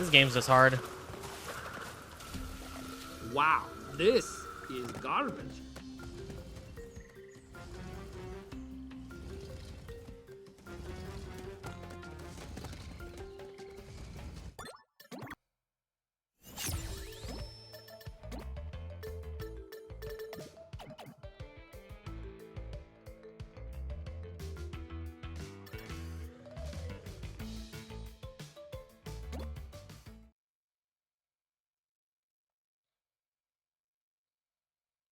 This game's just hard. Wow, this is garbage.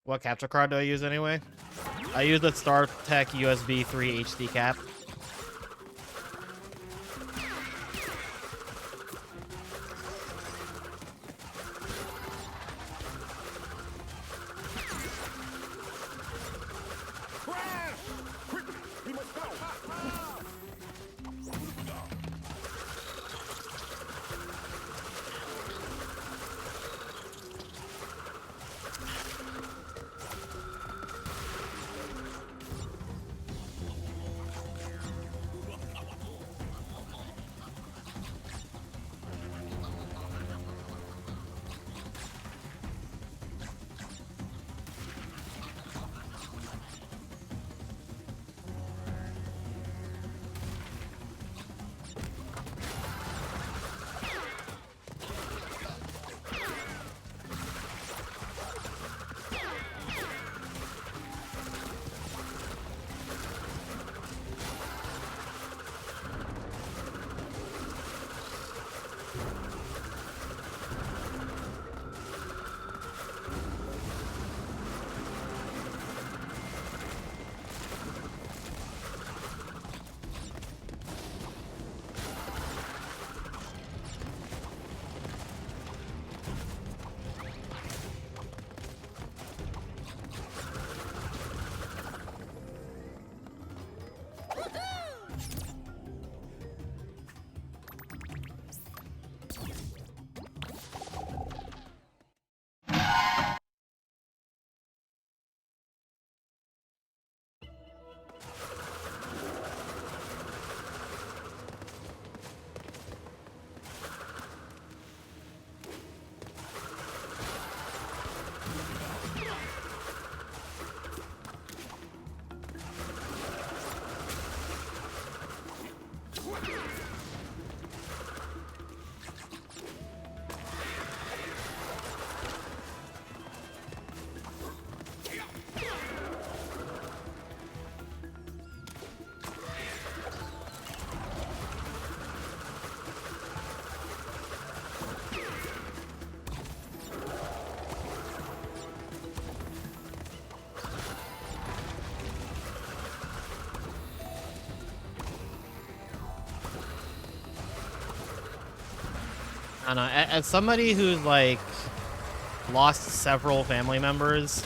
What capture card do I use anyway? I use the StarTech USB 3 HD cap. I don't know, as somebody who's like lost several family members,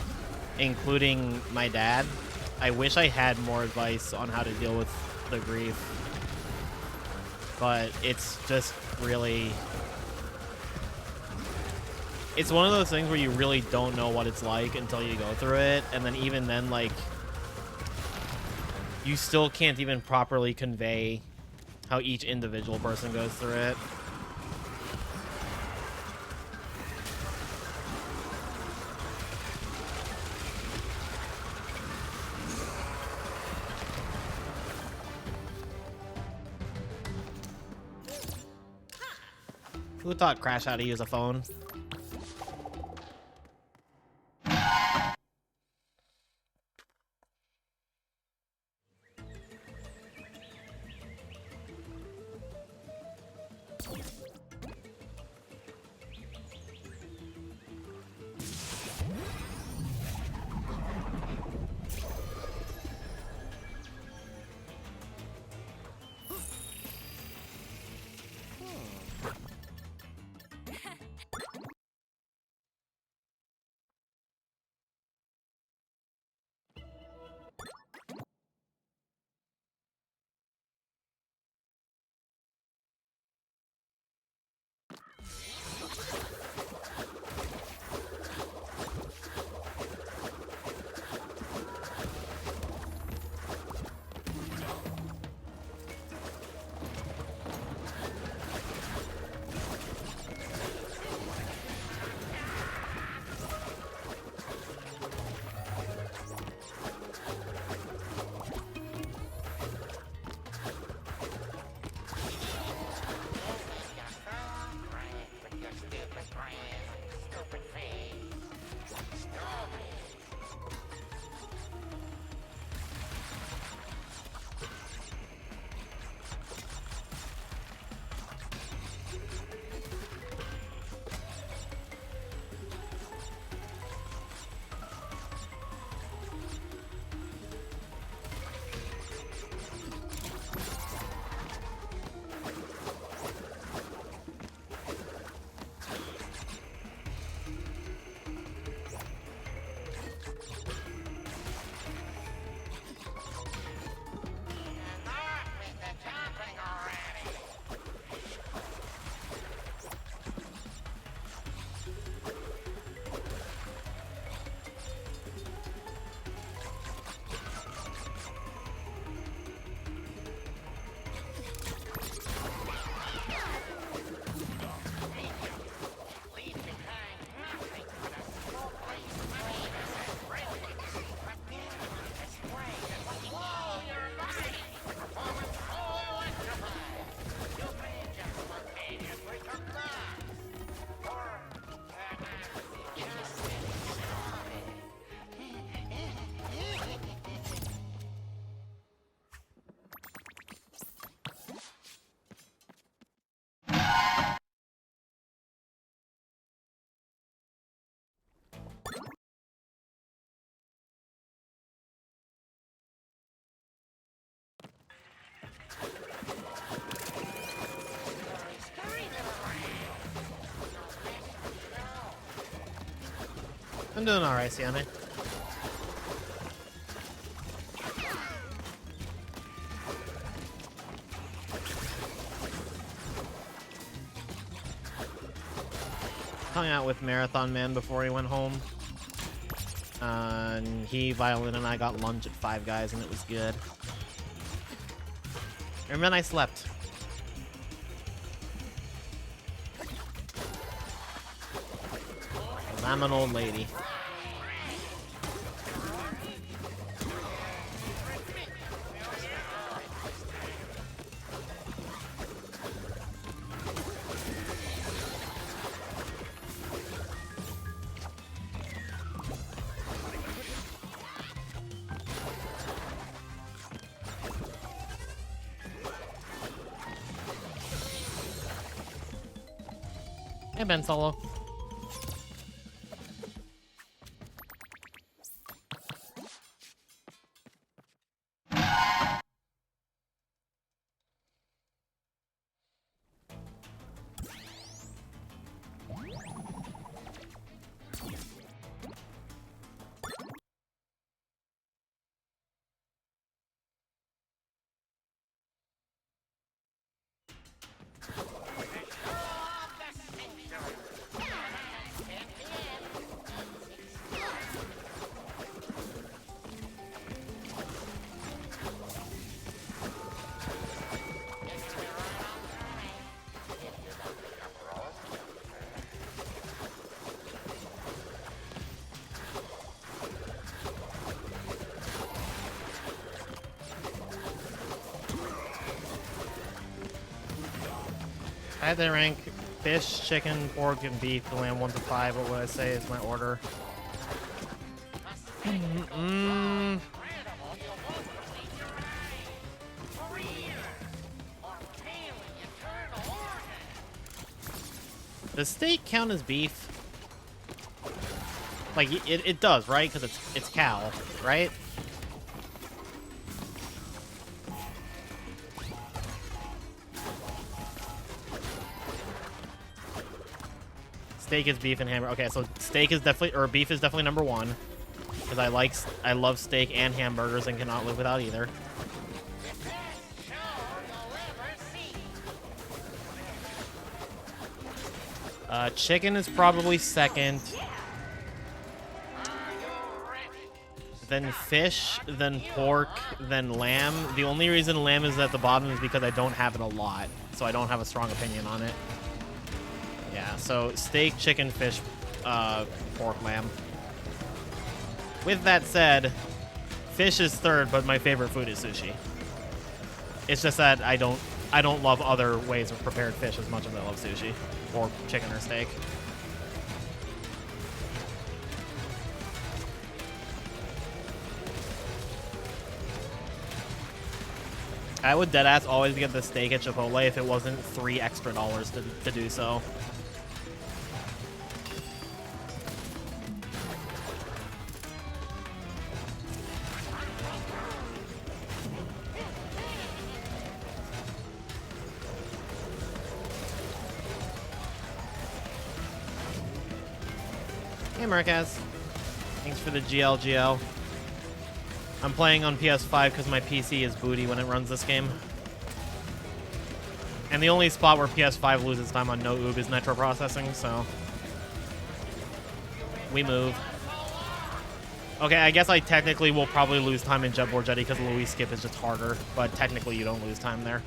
including my dad, I wish I had more advice on how to deal with the grief. But it's just really... It's one of those things where you really don't know what it's like until you go through it, and then even then, like, you still can't even properly convey how each individual person goes through it. Who taught Crash how to use a phone? I'm doing alright, Sienna. Hung out with Marathon Man before he went home. And he, Violin, and I got lunch at Five Guys, and it was good. And then I slept. I'm an old lady. Hey, Ben Solo. I had to rank fish, chicken, pork, and beef to land 1 to 5. What would I say is my order? Does steak count as beef? Like, it does, right? Because it's cow, right? Steak is beef and hamburger. Okay, so steak is definitely, or beef is definitely number 1. Because I love steak and hamburgers and cannot live without either. Chicken is probably second. Then fish, then pork, then lamb. The only reason lamb is at the bottom is because I don't have it a lot, so I don't have a strong opinion on it. Yeah, so steak, chicken, fish, pork, lamb. With that said, fish is third, but my favorite food is sushi. It's just that I don't love other ways of prepared fish as much as I love sushi, or chicken or steak. I would deadass always get the steak at Chipotle if it wasn't $3 extra to do so. Hey, Marquez. Thanks for the GLGL. I'm playing on PS5 because my PC is booty when it runs this game. And the only spot where PS5 loses time on no OoB is nitro processing, so... we move. Okay, I guess I technically will probably lose time in Jetboard Jetty because Louis skip is just harder, but technically you don't lose time there.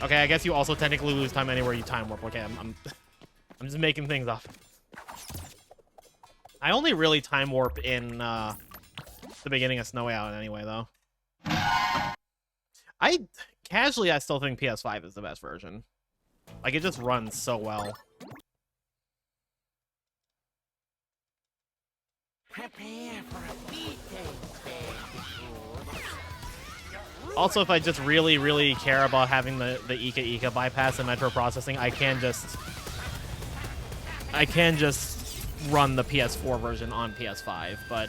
Okay, I guess you also technically lose time anywhere you time warp. Okay, I'm just making things up. I only really time warp in the beginning of Snowy Out anyway, though. I still think PS5 is the best version. Like, it just runs so well. Prepare for a beating, Also, if I just really, really care about having the Ika bypass and nitro processing, I can just run the PS4 version on PS5, but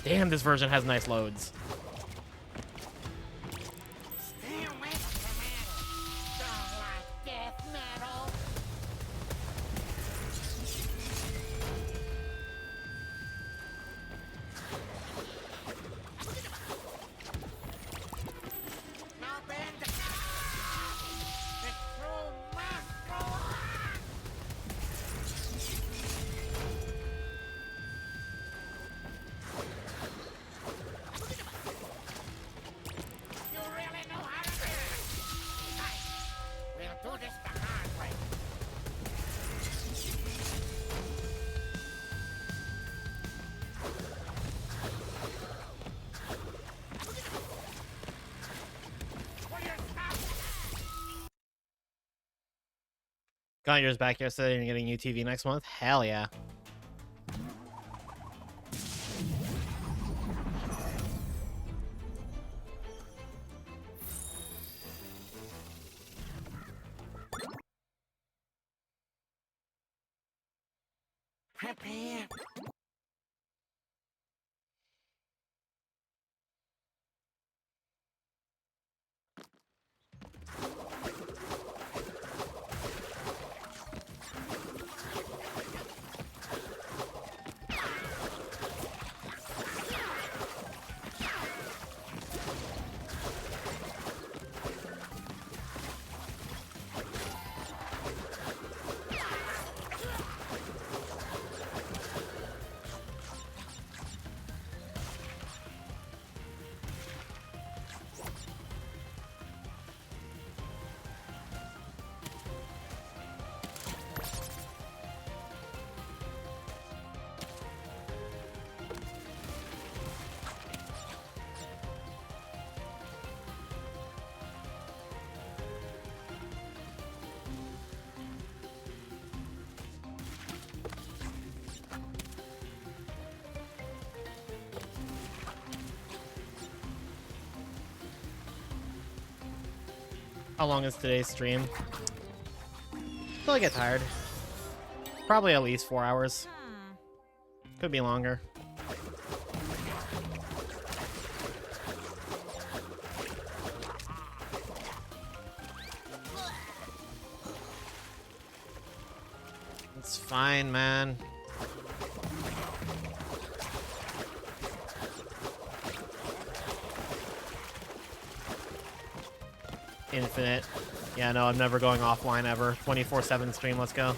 damn, this version has nice loads. Stay away from metal. Don't like death metal. Do this the hard way. Will you stop? Got yours back yesterday and getting UTV next month? Hell yeah. Prepare. How long is today's stream? Until I get tired. Probably at least 4 hours. Could be longer. It's fine, man. Infinite. Yeah, no, I'm never going offline ever. 24/7 stream, let's go.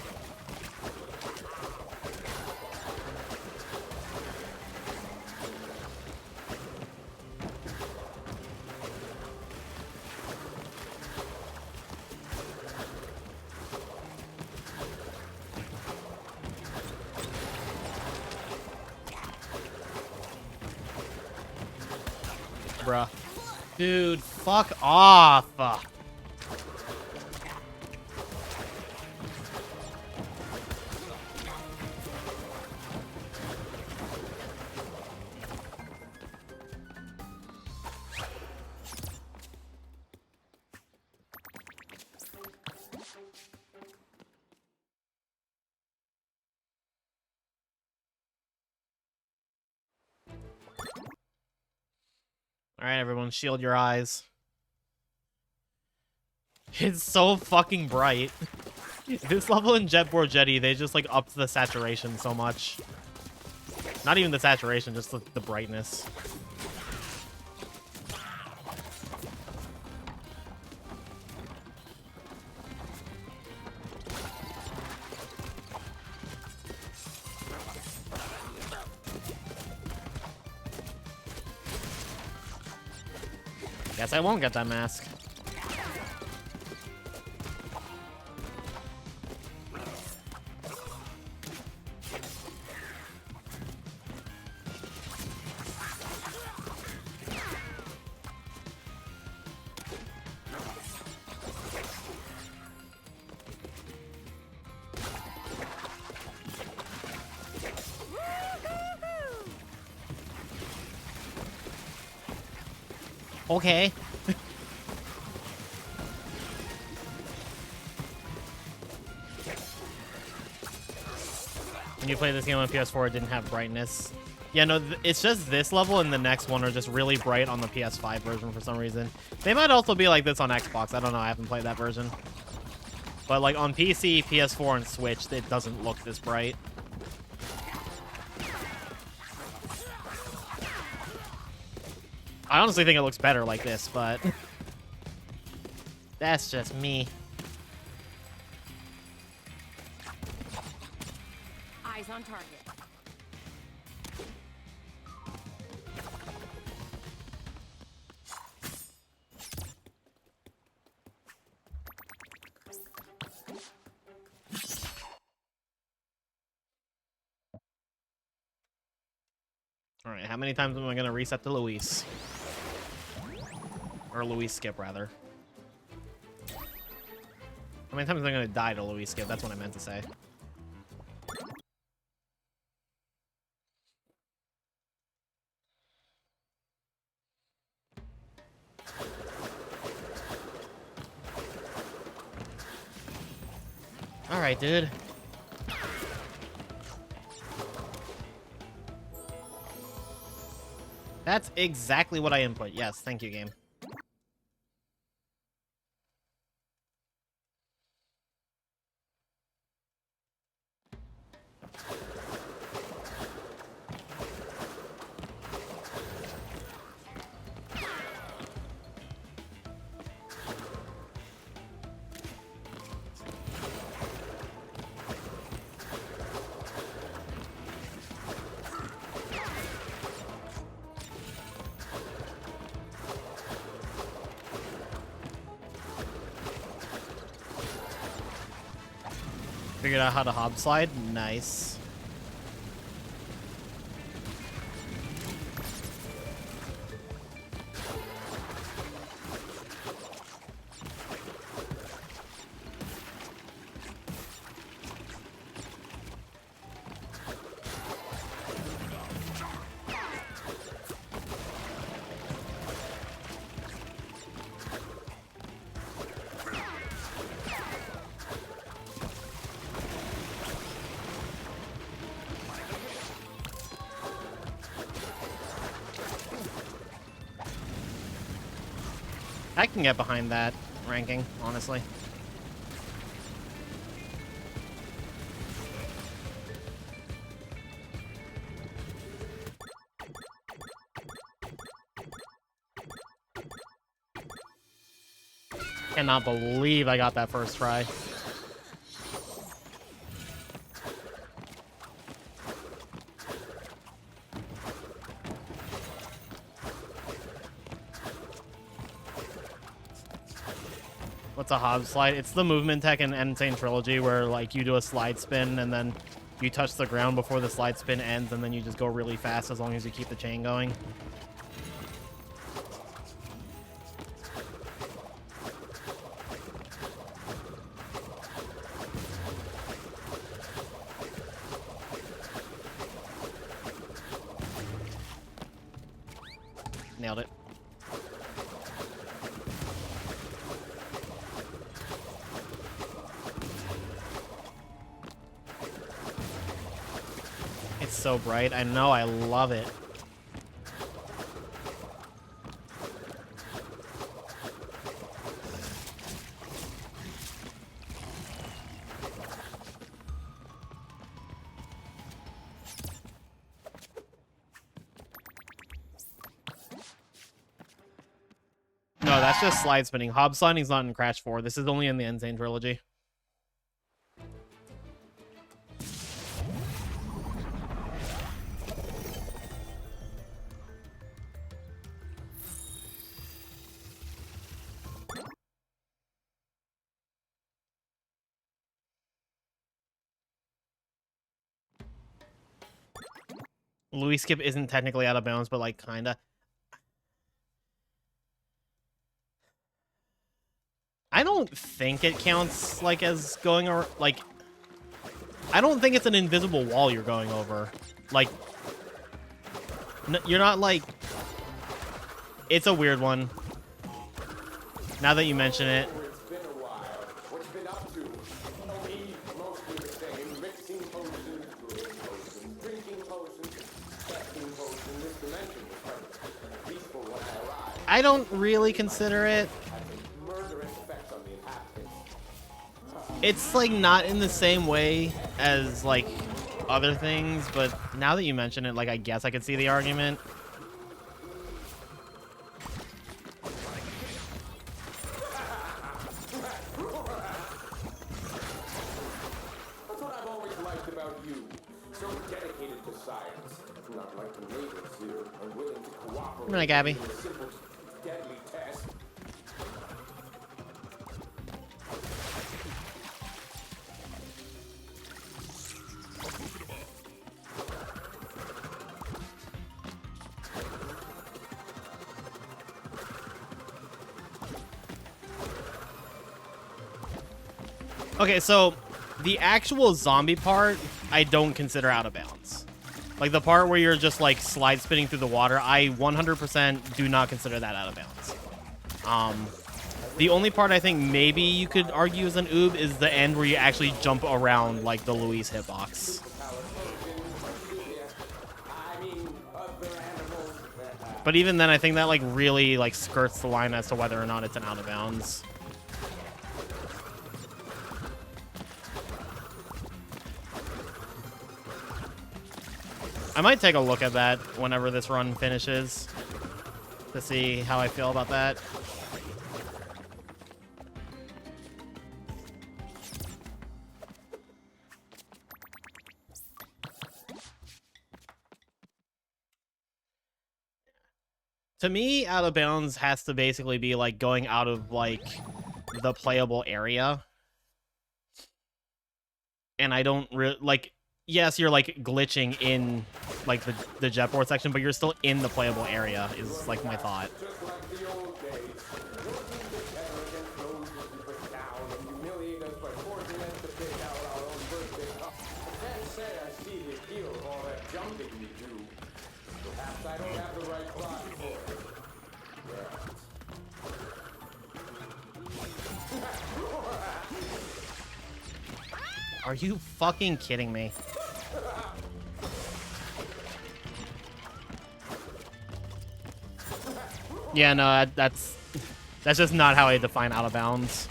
Bruh. Dude, fuck off! Alright, everyone, shield your eyes. It's so fucking bright. This level in Jetboard Jetty, they just, like, upped the saturation so much. Not even the saturation, just the brightness. Guess I won't get that mask. Okay. When you play this game on PS4, it didn't have brightness. Yeah, no, it's just this level and the next one are just really bright on the PS5 version for some reason. They might also be like this on Xbox. I don't know. I haven't played that version. But like on PC, PS4, and Switch, it doesn't look this bright. I honestly think it looks better like this, but that's just me. Eyes on target. All right, how many times am I gonna reset to Luis? Or Luis skip, rather. How many times am I gonna die to Luis skip? That's what I meant to say. All right, dude. That's exactly what I input. Yes, thank you, game. Figured out how to hob slide. Nice. I can get behind that ranking, honestly. Cannot believe I got that first try. What's a hob slide? It's the movement tech in Insane Trilogy where, like, you do a slide spin and then you touch the ground before the slide spin ends and then you just go really fast as long as you keep the chain going. Nailed it. It's so bright. I know, I love it. No, that's just slide spinning. Hob sliding's not in Crash 4. This is only in the Insane Trilogy. Louis skip isn't technically out of bounds, but like kinda. I don't think it counts like as going or like. I don't think it's an invisible wall you're going over. Like, you're not like. It's a weird one. Now that you mention it. It's been a while. What you been up to? Me, mostly the same. Mixing potions, brewing potions, drinking potions, testing potions. This dimension was quite peaceful when I arrived. I don't really consider it. Had a murderous effect on the inhabitants. It's like not in the same way as like other things, but now that you mention it, like I guess I could see the argument. That's what I've always liked about you. So dedicated to science. Not like the neighbors here, unwilling to cooperate. Good night, Gabby. in a simple, deadly test. Okay, so the actual zombie part, I don't consider out of bounds. Like the part where you're just like slide spinning through the water, I 100% do not consider that out of bounds. The only part I think maybe you could argue is an OoB is the end where you actually jump around like the Luis hitbox. But even then, I think that like really like skirts the line as to whether or not it's an out of bounds. I might take a look at that whenever this run finishes to see how I feel about that. To me, out of bounds has to basically be like going out of like the playable area. And I don't really like, yes, you're like glitching in like the jetboard section, but you're still in the playable area is like my thought. Just like the old days, working together against those who keep us down and humiliate us by forcing us to pick out our own birthday cup. I can't say I see the appeal of all that jumping you do. Perhaps I don't have the right body for it. Are you fucking kidding me? Yeah, no, that's just not how I define out of bounds.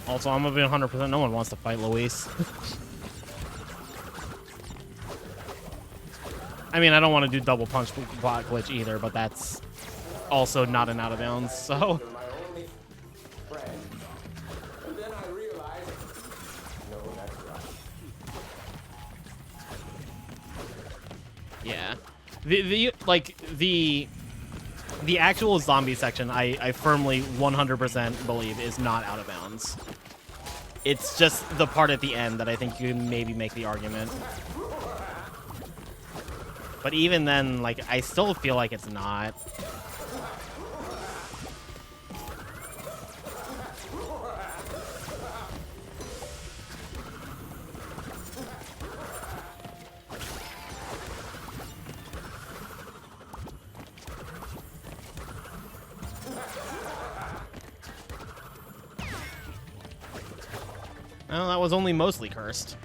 Also, I'm gonna be 100%. No one wants to fight Luis. I mean, I don't want to do double punch block glitch either, but that's also not an out of bounds, so. My only friend. And then I realized, no, that's right. Yeah. The actual zombie section, I firmly 100% believe is not out of bounds. It's just the part at the end that I think you can maybe make the argument. But even then, like, I still feel like it's not. Well, that was only mostly cursed.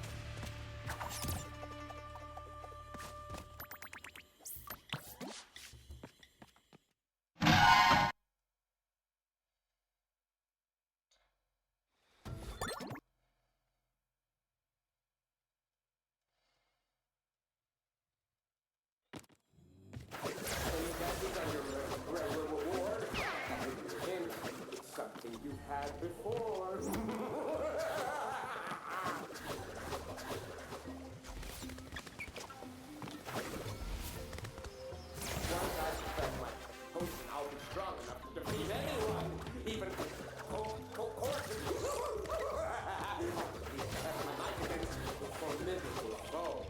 Something you've had before. Once I suspect my potion, I'll be strong enough to defeat anyone, even courses. That's my mic against the formidable foe.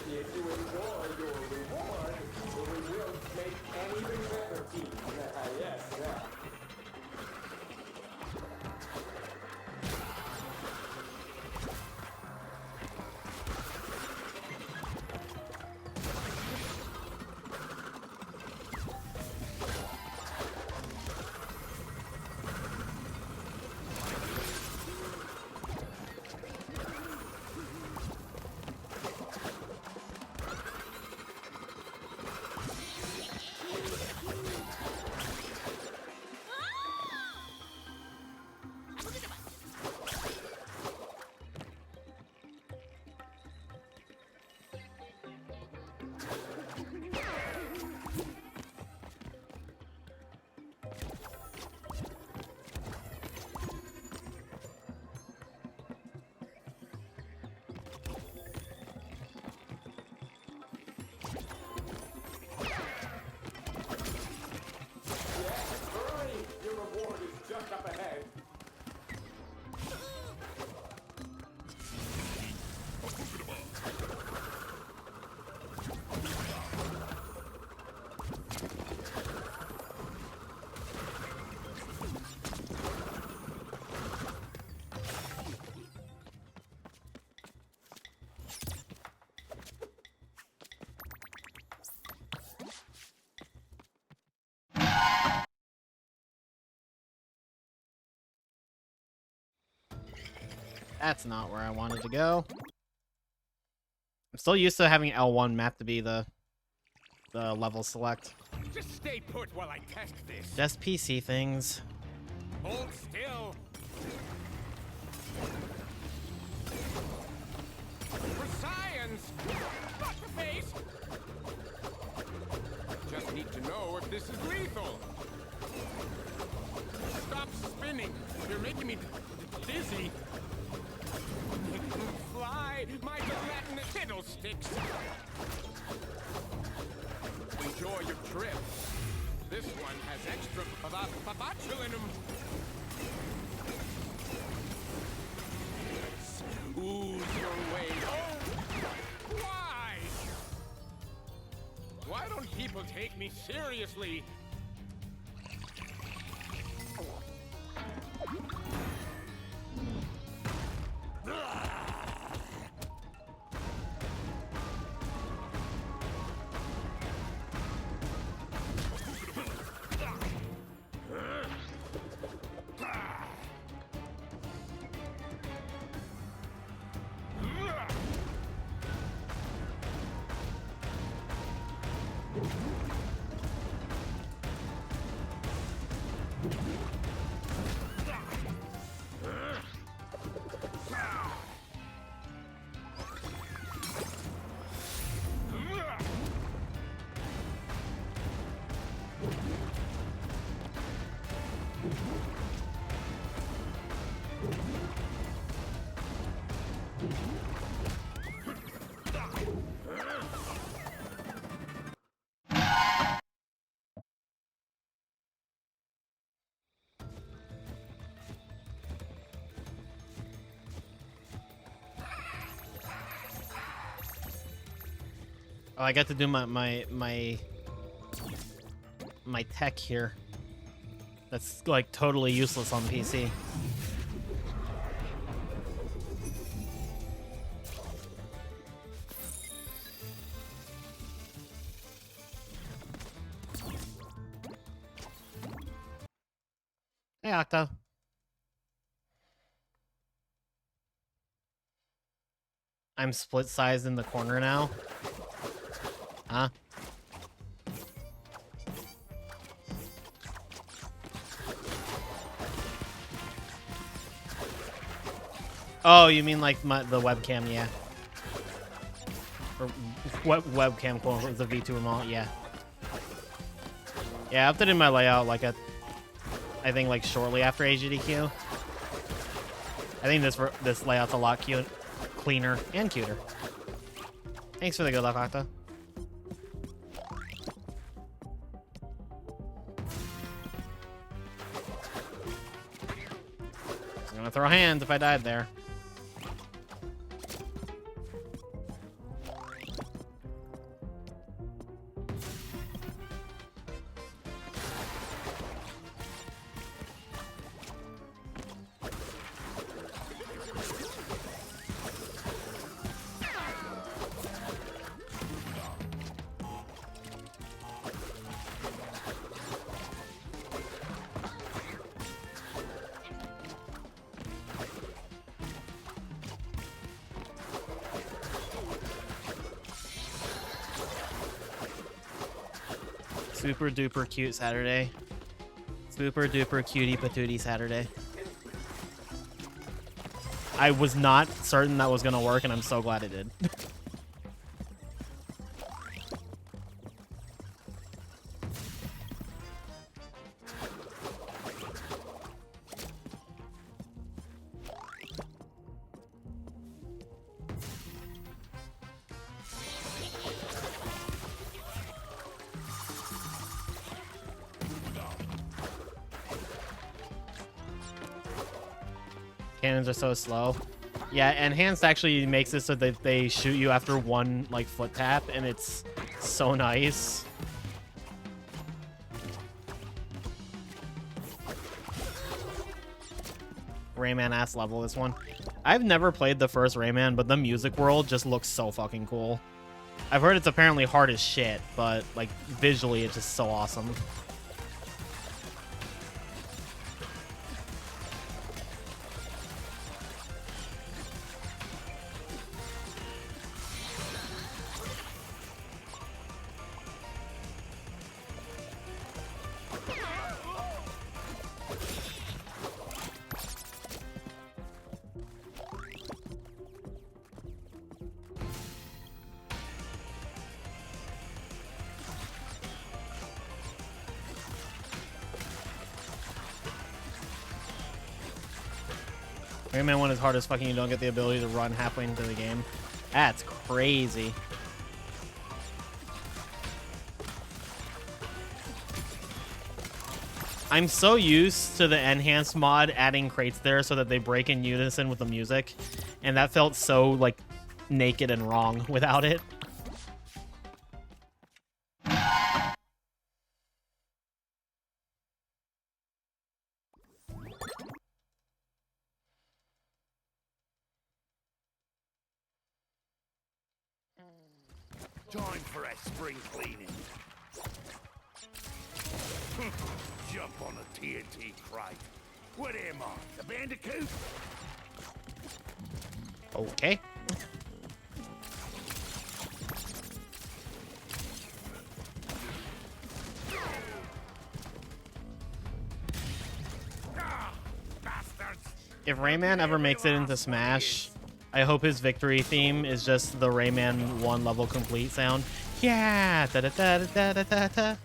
If you enjoy your reward, we will make an even better team. Yes, yeah. That's not where I wanted to go. I'm still used to having L1 map to be the level select. Just stay put while I test this. Just PC things. Hold still. For science! Not the face! Just need to know if this is lethal. Stop spinning. You're making me dizzy. Fly, my gelatinous fiddlesticks. Enjoy your trip. This one has extra botulinum. Ooze your way. Oh, why? Why don't people take me seriously? Oh, I got to do my tech here. That's like totally useless on PC. Hey, Octo. I'm split sized in the corner now. Huh? Oh, you mean like the webcam, yeah. Or webcam quote unquote, the V2 remote, yeah. Yeah, I updated my layout like I think like shortly after AGDQ. I think this layout's a lot cleaner and cuter. Thanks for the good luck, Octa. I'm gonna throw hands if I died there. Super duper cute Saturday. Super duper cutie patootie Saturday. I was not certain that was gonna work, and I'm so glad it did. Cannons are so slow. Yeah, enhanced actually makes it so that they shoot you after one like foot tap, and it's so nice. Rayman ass level this one. I've never played the first Rayman, but the music world just looks so fucking cool. I've heard it's apparently hard as shit, but like visually it's just so awesome. Rayman 1 is hard as fucking. You don't get the ability to run halfway into the game. That's crazy. I'm so used to the enhanced mod adding crates there so that they break in unison with the music, and that felt so like naked and wrong without it. Time for a spring cleaning. Jump on a TNT crate. What am I, the Bandicoot? Okay. Bastards! If Rayman ever makes it into Smash, I hope his victory theme is just the Rayman 1 level complete sound. Yeah! Da da da da da da da.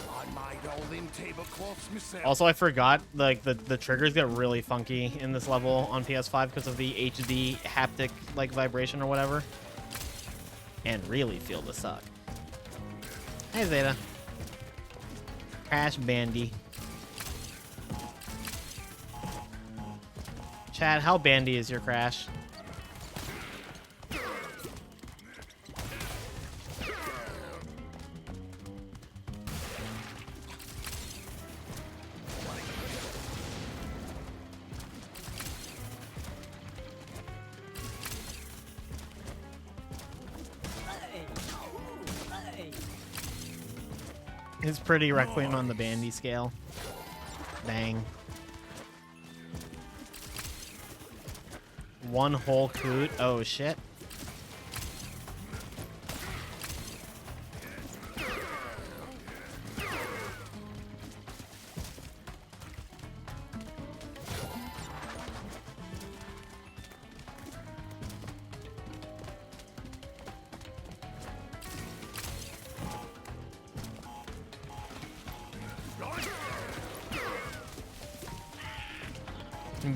I made all them tablecloths myself. Also, I forgot, like, the triggers get really funky in this level on PS5 because of the HD haptic, like, vibration or whatever. And really feel the suck. Hey, Zeta. Crash Bandy. Chad, how bandy is your crash? It's pretty Requiem on the bandy scale. Dang. One whole coot. Oh, shit.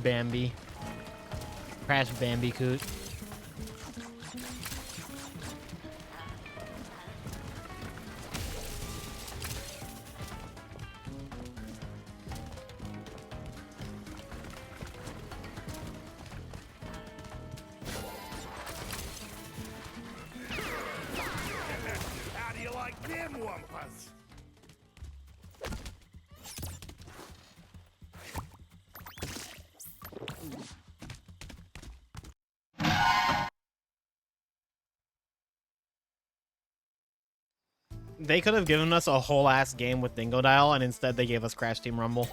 Bambi. Crash Bandicoot. How do you like them wampus? They could have given us a whole ass game with Dingo Dial, and instead they gave us Crash Team Rumble.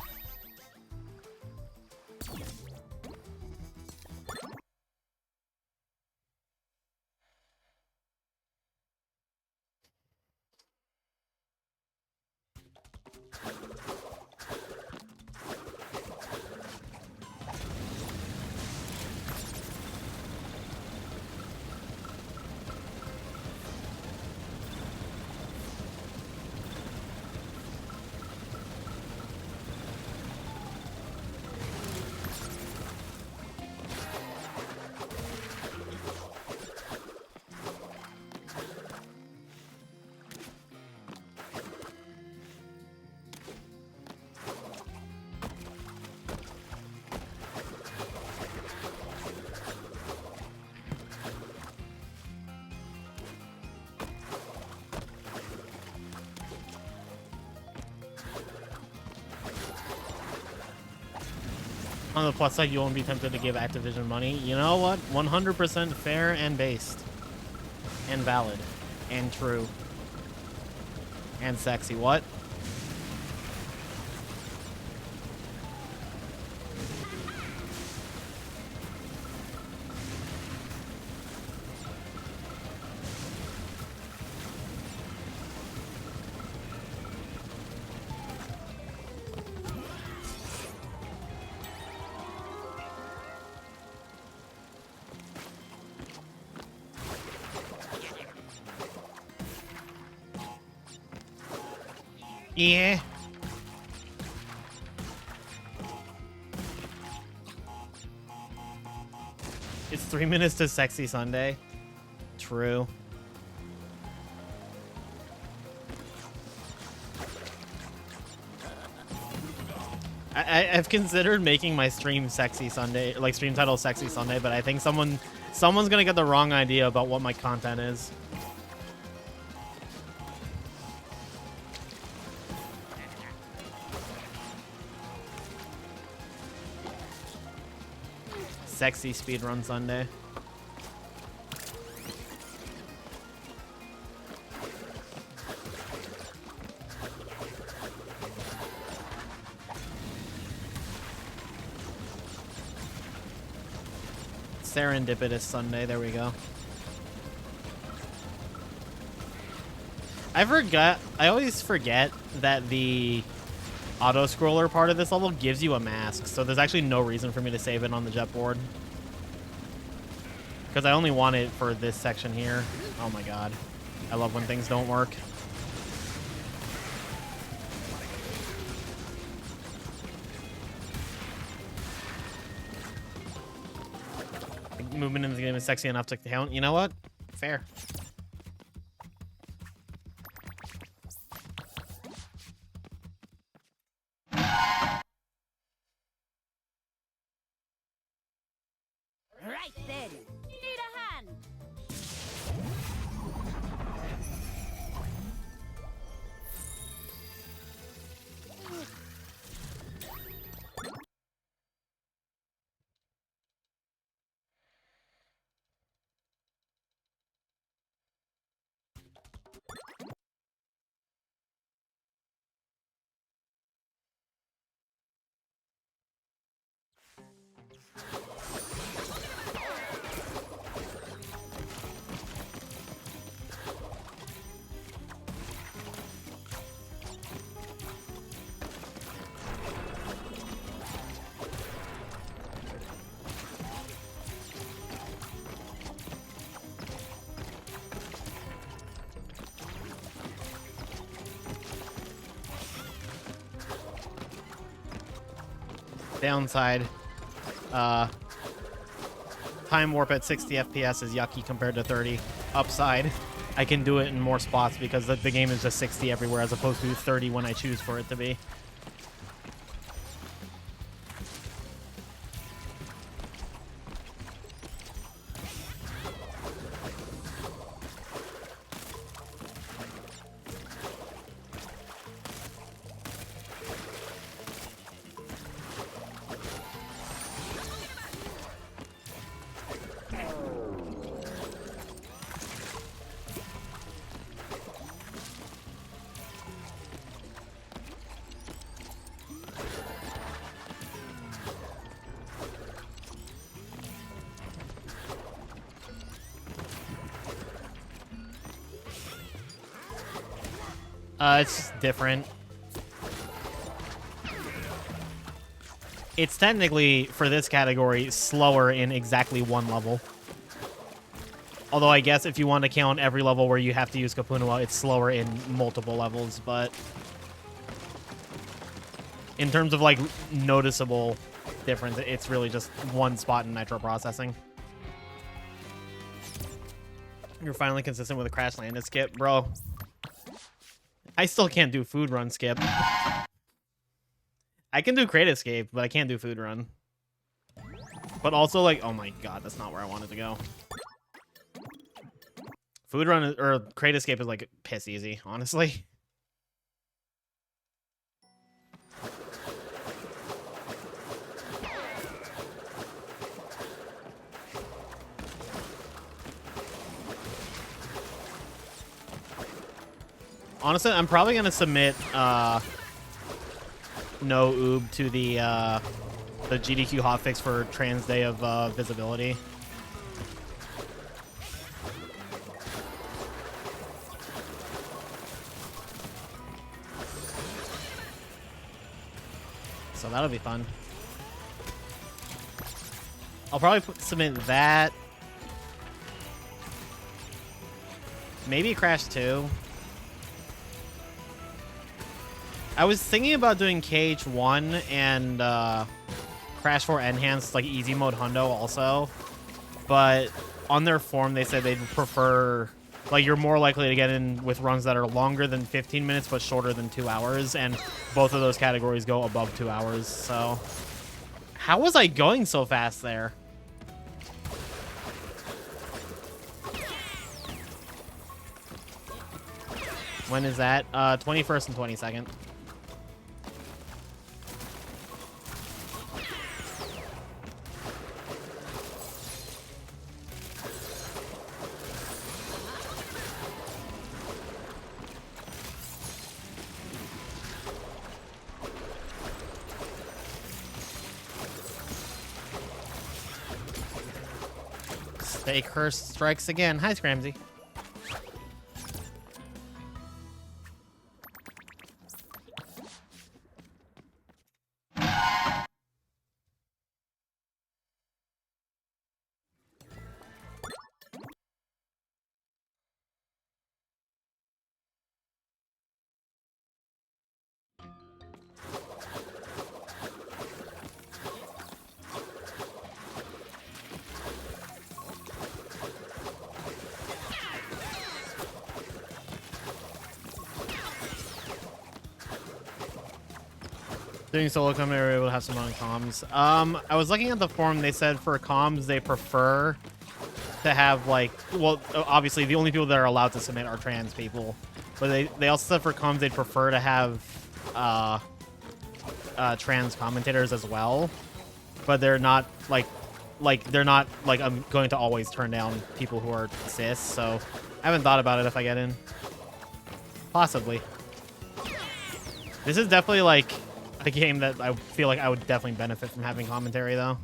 On the plus side, you won't be tempted to give Activision money. You know what? 100% fair and based. And valid. And true. And sexy. What? Yeah. It's 3 minutes to Sexy Sunday. True. I've considered making my stream Sexy Sunday, like stream title Sexy Sunday, but I think someone's gonna get the wrong idea about what my content is. Sexy Speedrun Sunday. Serendipitous Sunday, there we go. I always forget that the auto-scroller part of this level gives you a mask, so there's actually no reason for me to save it on the jet board. Because I only want it for this section here. Oh my god. I love when things don't work. Movement in the game is sexy enough to count. You know what? Fair. Right then. Need a hand. Downside, time warp at 60 FPS is yucky compared to 30. Upside, I can do it in more spots because the game is just 60 everywhere as opposed to 30 when I choose for it to be. It's different. It's technically, for this category, slower in exactly one level. Although I guess if you want to count every level where you have to use Kapunua, it's slower in multiple levels, but in terms of, like, noticeable difference, it's really just one spot in nitro processing. You're finally consistent with a crash landed skip, bro. I still can't do food run skip. I can do crate escape, but I can't do food run. But also, like, oh my god, that's not where I wanted to go. Food run or crate escape is like piss easy, honestly. Honestly, I'm probably gonna submit no OoB to the GDQ hotfix for Trans Day of Visibility. So that'll be fun. I'll probably submit that. Maybe Crash 2. I was thinking about doing KH1 and Crash 4 Enhanced, like easy mode hundo also, but on their form they said they'd prefer, like, you're more likely to get in with runs that are longer than 15 minutes but shorter than 2 hours, and both of those categories go above 2 hours. So how was I going so fast there? When is that? 21st and 22nd. Stay cursed strikes again. Hi, Scramsy. Doing solo commentary will have some on comms. I was looking at the forum. They said for comms they prefer to have, like, well, obviously the only people that are allowed to submit are trans people, but they also said for comms they'd prefer to have trans commentators as well, but they're not like I'm going to always turn down people who are cis. So I haven't thought about it if I get in. Possibly. This is definitely like a game that I feel like I would definitely benefit from having commentary, though.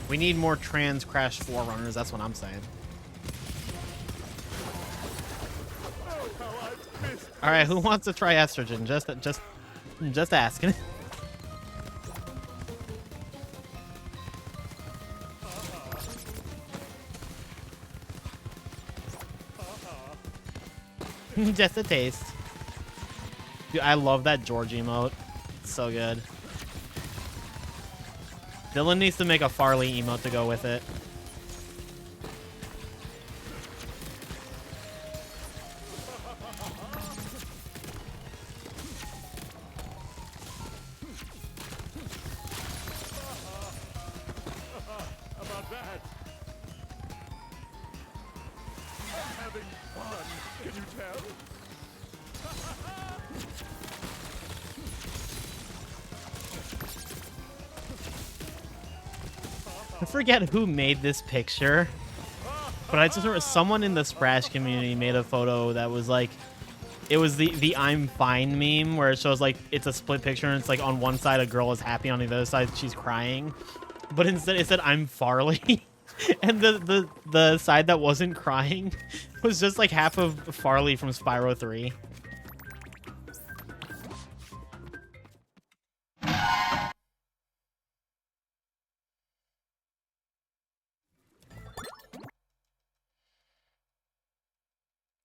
We need more trans Crash 4 runners, that's what I'm saying. All right, who wants to try estrogen? Just asking. Just a taste. Dude, I love that George emote. It's so good. Dylan needs to make a Farley emote to go with it. I forget who made this picture, but I just remember someone in the Sprash community made a photo that was like, it was the I'm fine meme where it shows like it's a split picture and it's like on one side a girl is happy, on the other side she's crying, but instead it said I'm Farley, and the side that wasn't crying was just like half of Farley from Spyro 3.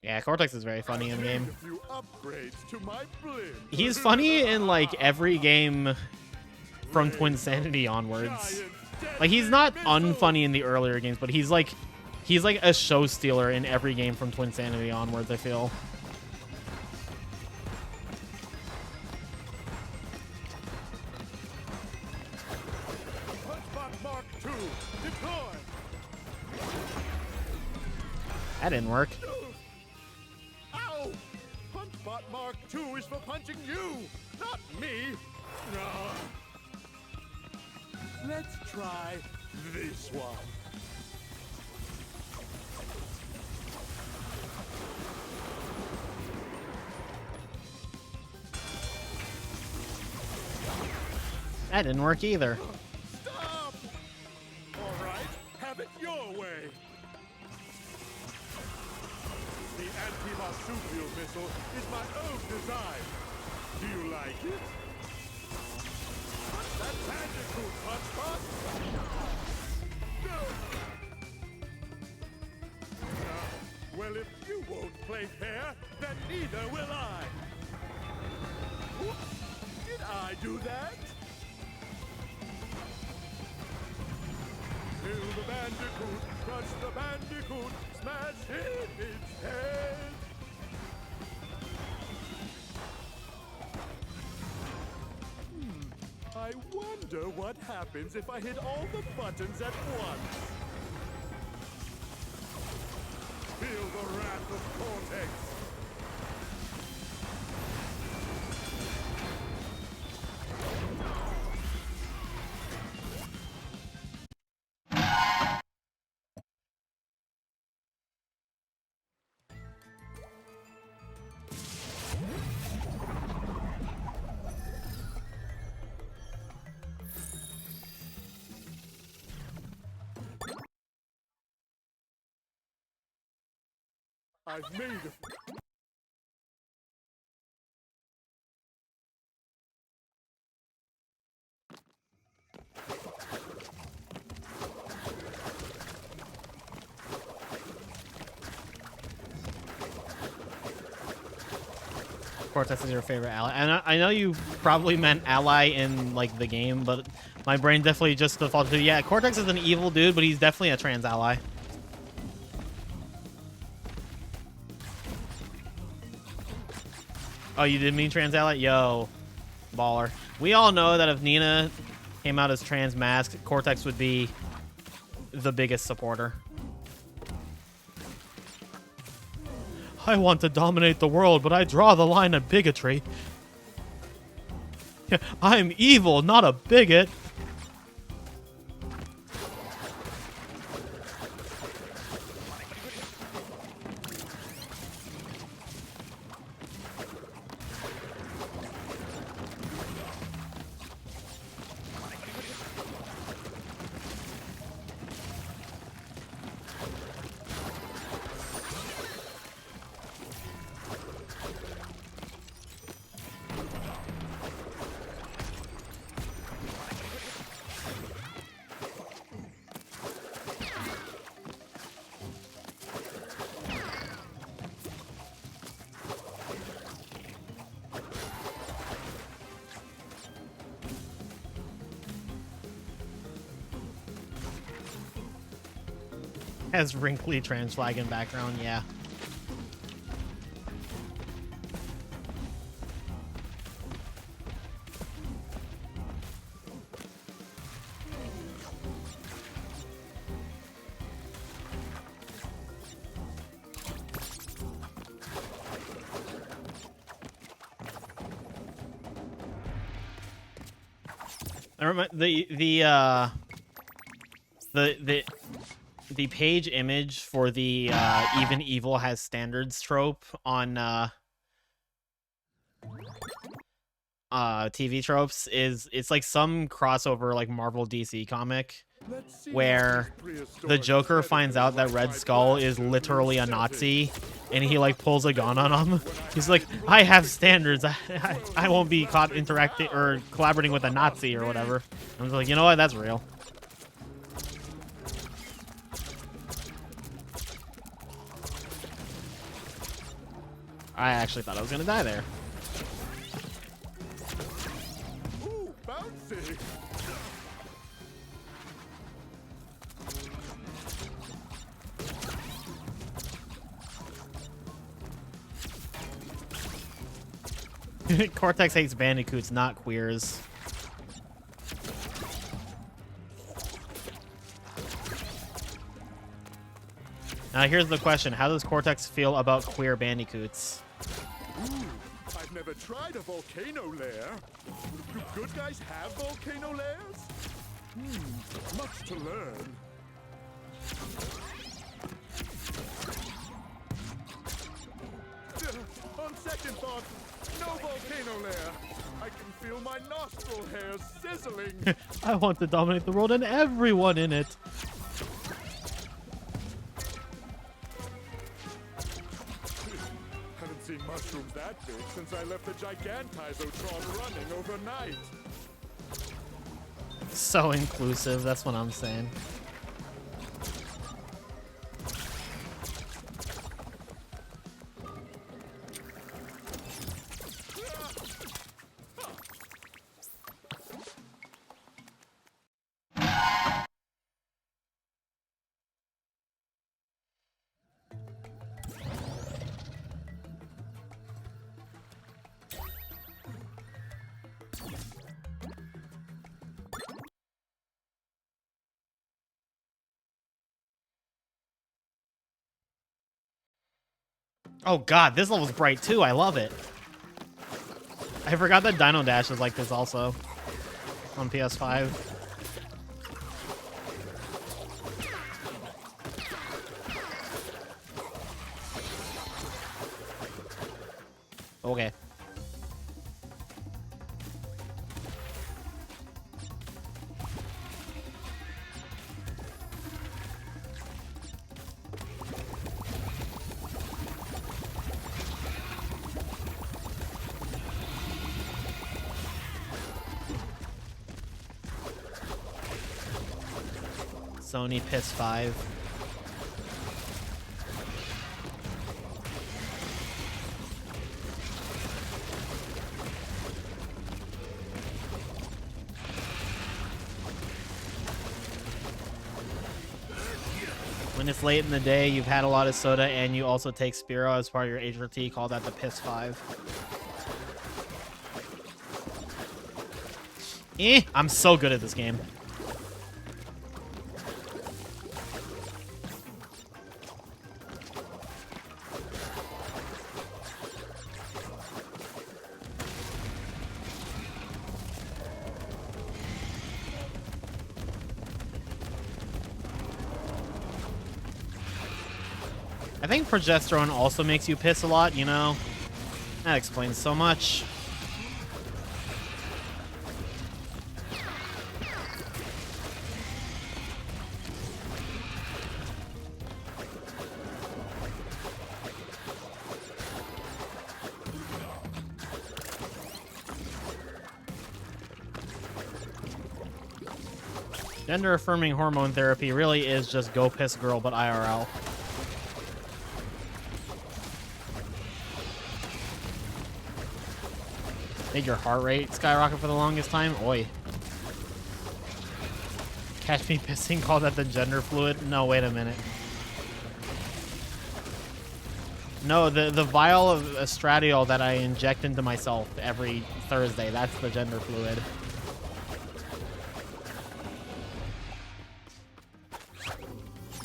Yeah, Cortex is very funny in the game. He's funny in like every game from Twinsanity onwards. Like, he's not unfunny in the earlier games, but he's like a show stealer in every game from Twinsanity onwards, I feel. That didn't work. Punchbot Mark II is for punching you, not me. Let's try this one. That didn't work either. Stop! All right, have it your way! The anti-marsupial missile is my own design. Do you like it? What's that Bandicoot, Punchbot? Well, if you won't play fair, then neither will I. Whoops! Did I do that? Kill the Bandicoot, crush the Bandicoot, smash in its head! I wonder what happens if I hit all the buttons at once. Feel the wrath of Cortex. I've made a... Cortex is your favorite ally, and I know you probably meant ally in like the game, but my brain definitely just defaulted to, yeah, Cortex is an evil dude, but he's definitely a trans ally. Oh, you did mean trans ally? Yo, baller. We all know that if Nina came out as trans masked, Cortex would be the biggest supporter. I want to dominate the world, but I draw the line at bigotry. I'm evil, not a bigot. Has wrinkly trans flag in background, yeah. I remember the page image for the even evil has standards trope on TV tropes is it's like some crossover like Marvel DC comic where the Joker finds out that Red Skull is literally a Nazi and he like pulls a gun on him. He's like, I have standards. I won't be caught interacting or collaborating with a Nazi or whatever. I was like, you know what? That's real. I actually thought I was gonna die there. Ooh, bouncy! Cortex hates bandicoots, not queers. Now here's the question. How does Cortex feel about queer bandicoots? Ooh, I've never tried a volcano lair. Do good guys have volcano lairs? Much to learn. On second thought, no volcano lair. I can feel my nostril hairs sizzling. I want to dominate the world and everyone in it. seen mushrooms that big since I left the Gigantizotron running overnight. So inclusive, that's what I'm saying. Oh god, this level's bright too. I love it. I forgot that Dino Dash is like this also on PS5. Okay. Sony PS5. When it's late in the day, you've had a lot of soda, and you also take Spiro as part of your HRT, call that the PS5. I'm so good at this game. I think progesterone also makes you piss a lot, you know? That explains so much. Gender-affirming hormone therapy really is just go piss girl, but IRL. Made your heart rate skyrocket for the longest time? Oi. Catch me pissing, call that the gender fluid? No, wait a minute. No, the vial of estradiol that I inject into myself every Thursday, that's the gender fluid.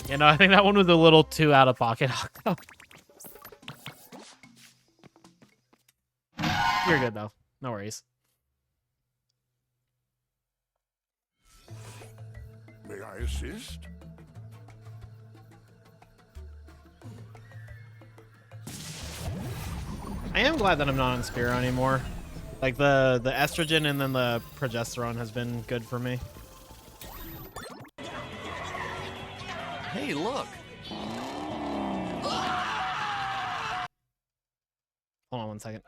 You know, I think that one was a little too out of pocket. You're good, though. No worries. May I assist? I am glad that I'm not on Spiro anymore. Like, the estrogen and then the progesterone has been good for me. Hey, look. Hold on one second.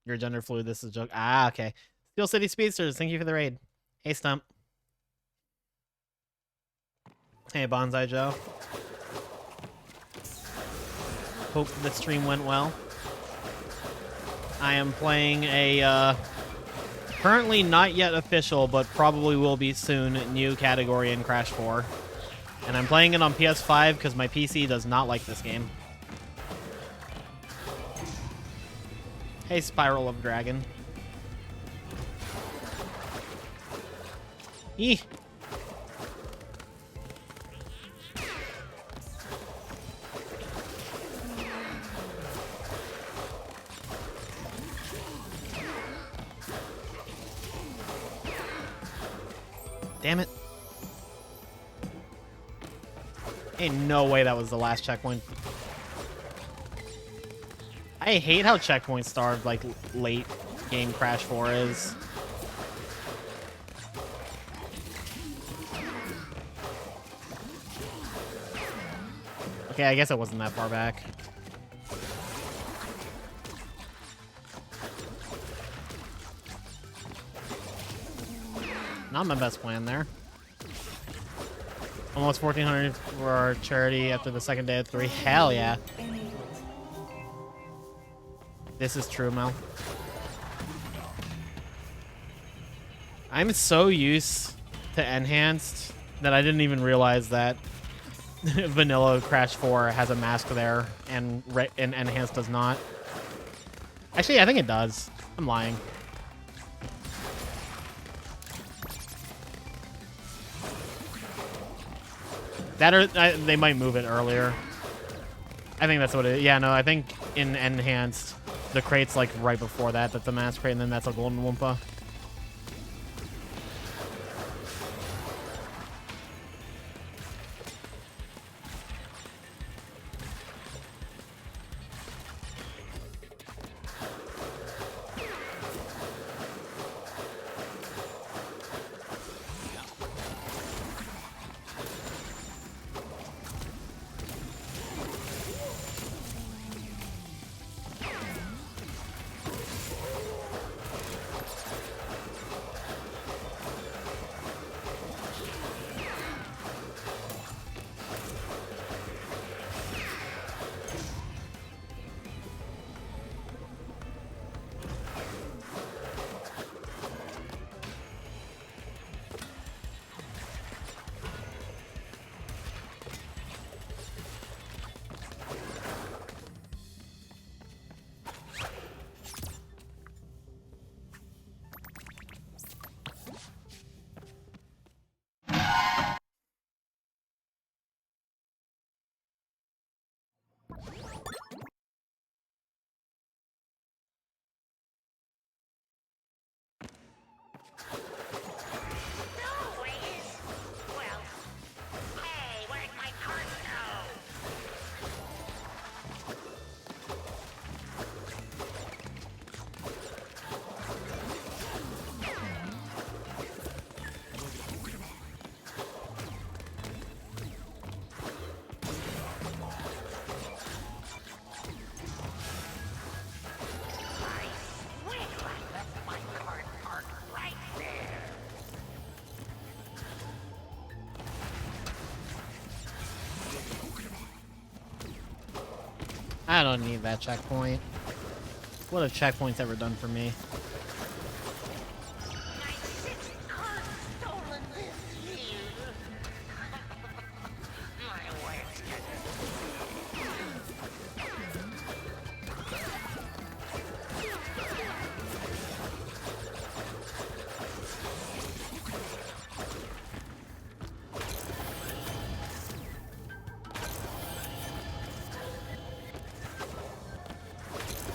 Your gender fluid, this is a joke. Ah, okay. Steel City Speedsters, thank you for the raid. Hey, Stump. Hey, Bonsai Joe. Hope the stream went well. I am playing a, currently not yet official, but probably will be soon, new category in Crash 4. And I'm playing it on PS5 because my PC does not like this game. Hey, Spiral of Dragon. Eeh. Damn it. Ain't no way that was the last checkpoint. I hate how checkpoint starved, like, late game Crash 4 is. Okay, I guess it wasn't that far back. Not my best plan there. Almost 1,400 for our charity after the second day of 3. Hell yeah. This is true, Mel. I'm so used to enhanced that I didn't even realize that vanilla Crash 4 has a mask there and enhanced does not. Actually, I think it does. I'm lying. That or they might move it earlier. I think that's what it is. Yeah, no, I think in enhanced, the crate's like right before that. That's a mask crate, and then that's a golden Wumpa. I don't need that checkpoint. What have checkpoints ever done for me?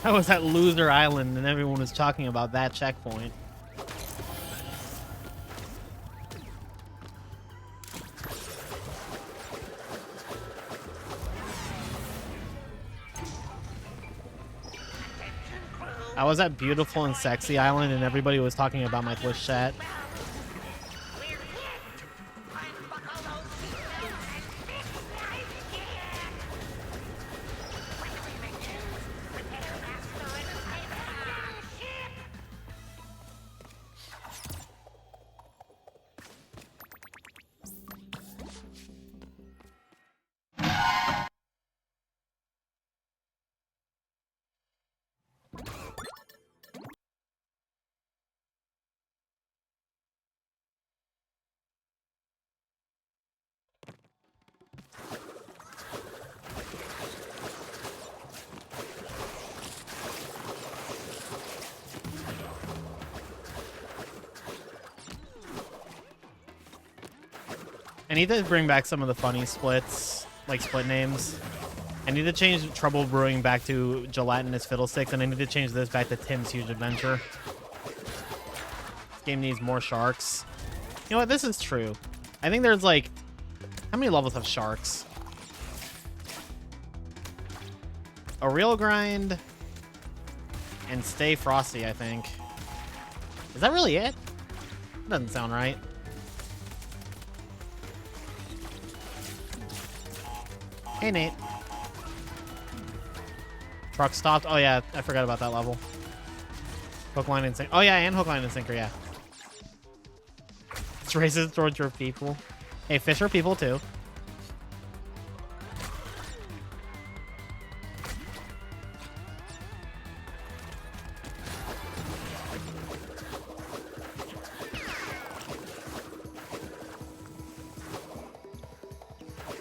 I was at Loser Island and everyone was talking about that checkpoint. I was at Beautiful and Sexy Island and everybody was talking about my Twitch chat. I need to bring back some of the funny splits, like split names. I need to change Trouble Brewing back to Gelatinous Fiddlesticks, and I need to change this back to Tim's Huge Adventure. This game needs more sharks. You know what? This is true. I think there's like... How many levels have sharks? A Real Grind and Stay Frosty, I think. Is that really it? Doesn't sound right. Hey, Nate. Truck stopped. Oh, yeah. I forgot about that level. Hook, line, and sinker. Oh, yeah. And hook, line, and sinker. Yeah. It's racist towards your people. Hey, fish are people too.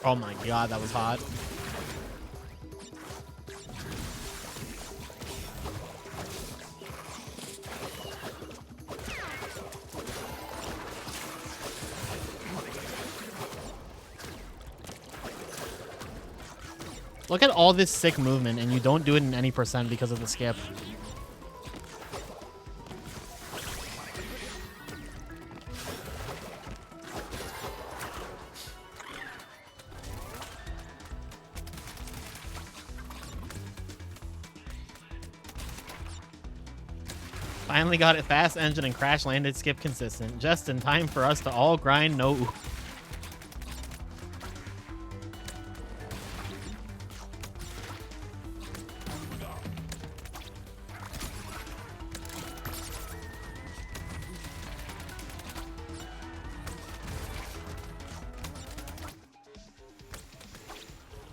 Oh my god, that was hot. Look at all this sick movement, and you don't do it in any percent because of the skip. Finally got it fast engine and crash landed skip consistent. Just in time for us to all grind no OoB.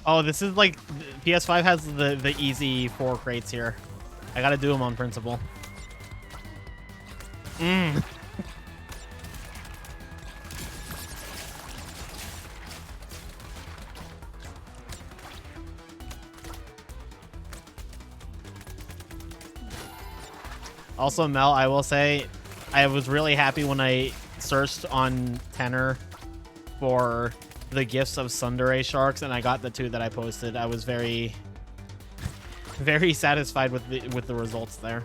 Oh, this is like PS5 has the easy 4 crates here. I gotta do them on principle. Also, Mel, I will say, I was really happy when I searched on Tenor for the gifts of Sundere sharks, and I got the 2 that I posted. I was very, very satisfied with the results there.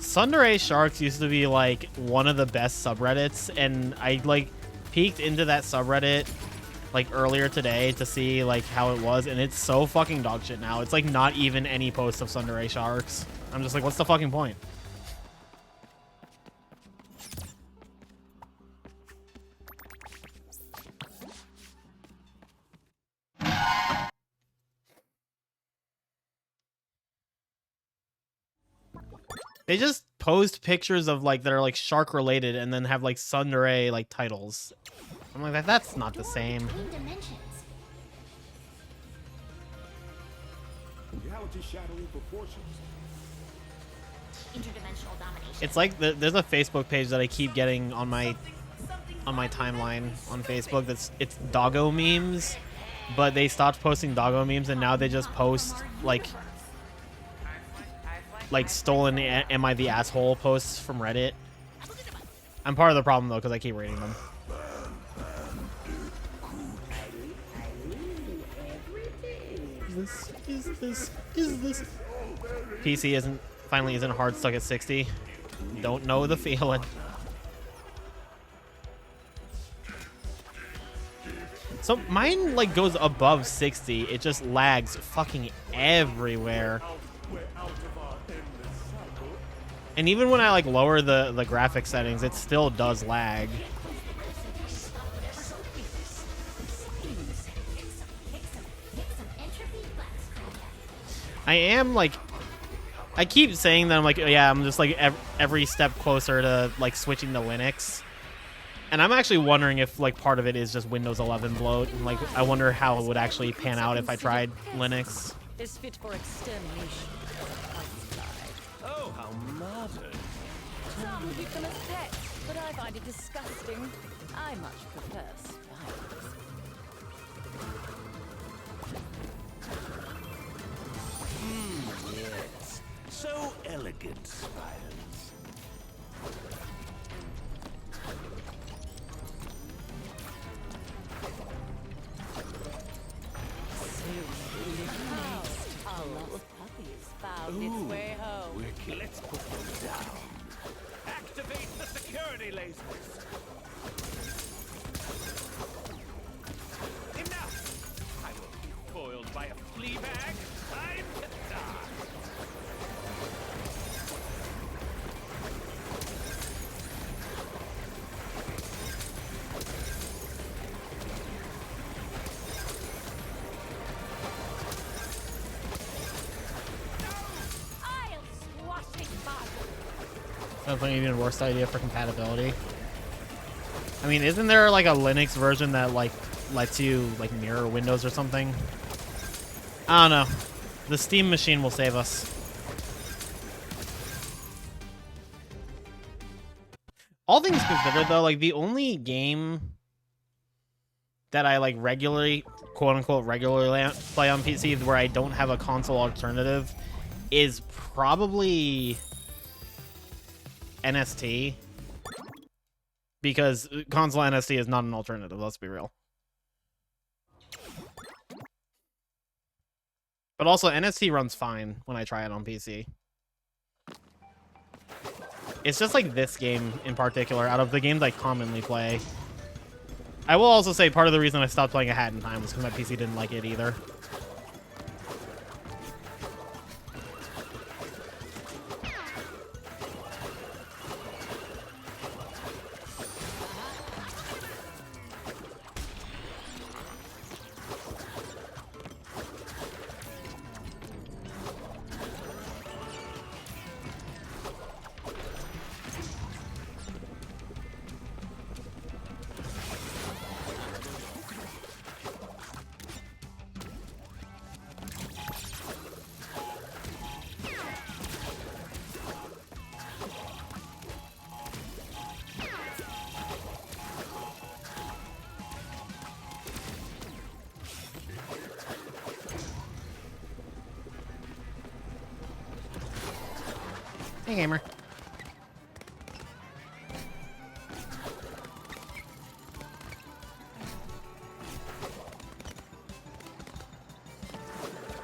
Sundere sharks used to be like one of the best subreddits, and I like peeked into that subreddit like earlier today to see like how it was, and it's so fucking dog shit now. It's like not even any posts of Sundere sharks. I'm just like, what's the fucking point? They just post pictures of like that are like shark related and then have like Sundere like titles. I'm like, that's not the same. Reality shattering proportions. Interdimensional domination. It's like there's a Facebook page that I keep getting on my timeline on Facebook. It's doggo memes, but they stopped posting doggo memes and now they just post like stolen "Am I the asshole" posts from Reddit. I'm part of the problem though because I keep reading them. Is this PC finally isn't hard stuck at 60. Don't know the feeling. So mine like goes above 60. It just lags fucking everywhere. And even when I like lower the graphic settings, it still does lag. I am like, I keep saying that I'm like, yeah, I'm just like every step closer to like switching to Linux. And I'm actually wondering if like part of it is just Windows 11 bloat. And like, I wonder how it would actually pan out if I tried Linux. Is fit for extermination. Oh, how modern. Some keep them as pets, but I find it disgusting. I much prefer spiders. Yes. So elegant, spires. Our lost puppies found its way home. Wicked. Let's put them down. Activate the security lasers. Enough! I won't be foiled by a flea bag. Time to die. Sounds like an even worse idea for compatibility. I mean, isn't there like a Linux version that like lets you like mirror Windows or something? I don't know. The Steam machine will save us. All things considered, though, like the only game that I like regularly, quote unquote, regularly play on PC where I don't have a console alternative is probably NST. Because console NST is not an alternative, let's be real. But also, NST runs fine when I try it on PC. It's just like this game in particular, out of the games I commonly play. I will also say part of the reason I stopped playing A Hat in Time was because my PC didn't like it either. Hey, gamer.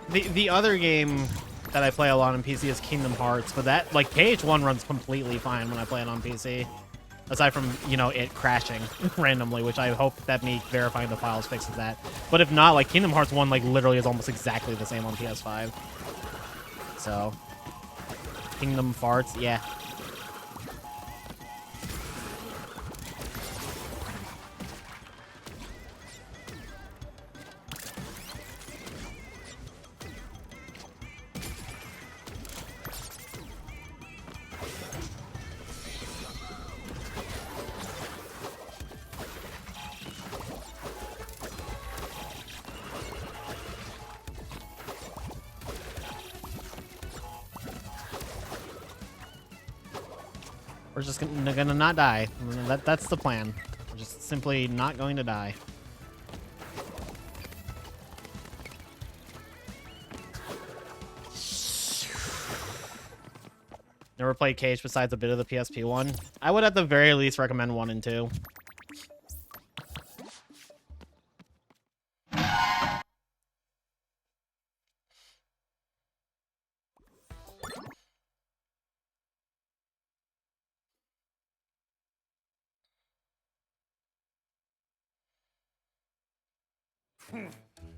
The other game that I play a lot on PC is Kingdom Hearts, but that, like, KH1 runs completely fine when I play it on PC. Aside from, you know, it crashing randomly, which I hope that me verifying the files fixes that. But if not, like, Kingdom Hearts 1, like, literally is almost exactly the same on PS5. So, Kingdom Farts, yeah. We're just gonna not die. That's the plan. We're just simply not going to die. Never played Cage besides a bit of the PSP one. I would at the very least recommend 1 and 2.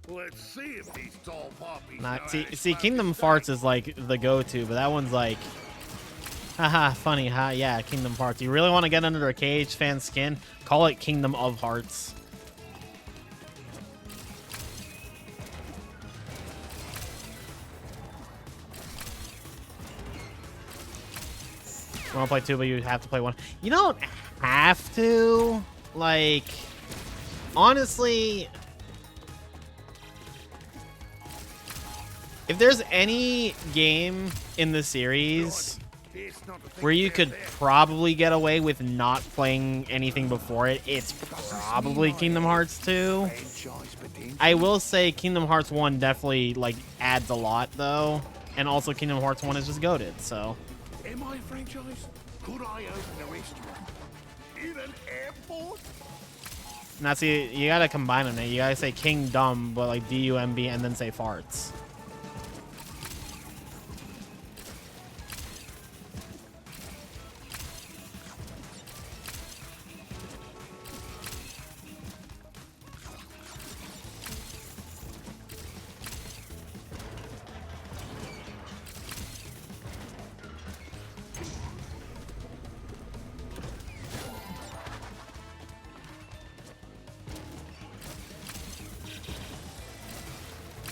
Let's see if these tall poppies. See, Kingdom Farts is like the go-to, but that one's like, haha, funny, huh? Yeah, Kingdom Hearts. You really want to get under a Cage fan skin? Call it Kingdom of Hearts. You want to play 2, but you have to play 1. You don't have to. Like, honestly, if there's any game in the series where you could probably get away with not playing anything before it, it's probably Kingdom Hearts 2. I will say Kingdom Hearts 1 definitely, like, adds a lot, though. And also Kingdom Hearts 1 is just goated, so. Am I a franchise? Could I open a restaurant? In an airport? Now, see, you gotta combine them. You gotta say Kingdom, but like D-U-M-B, and then say farts.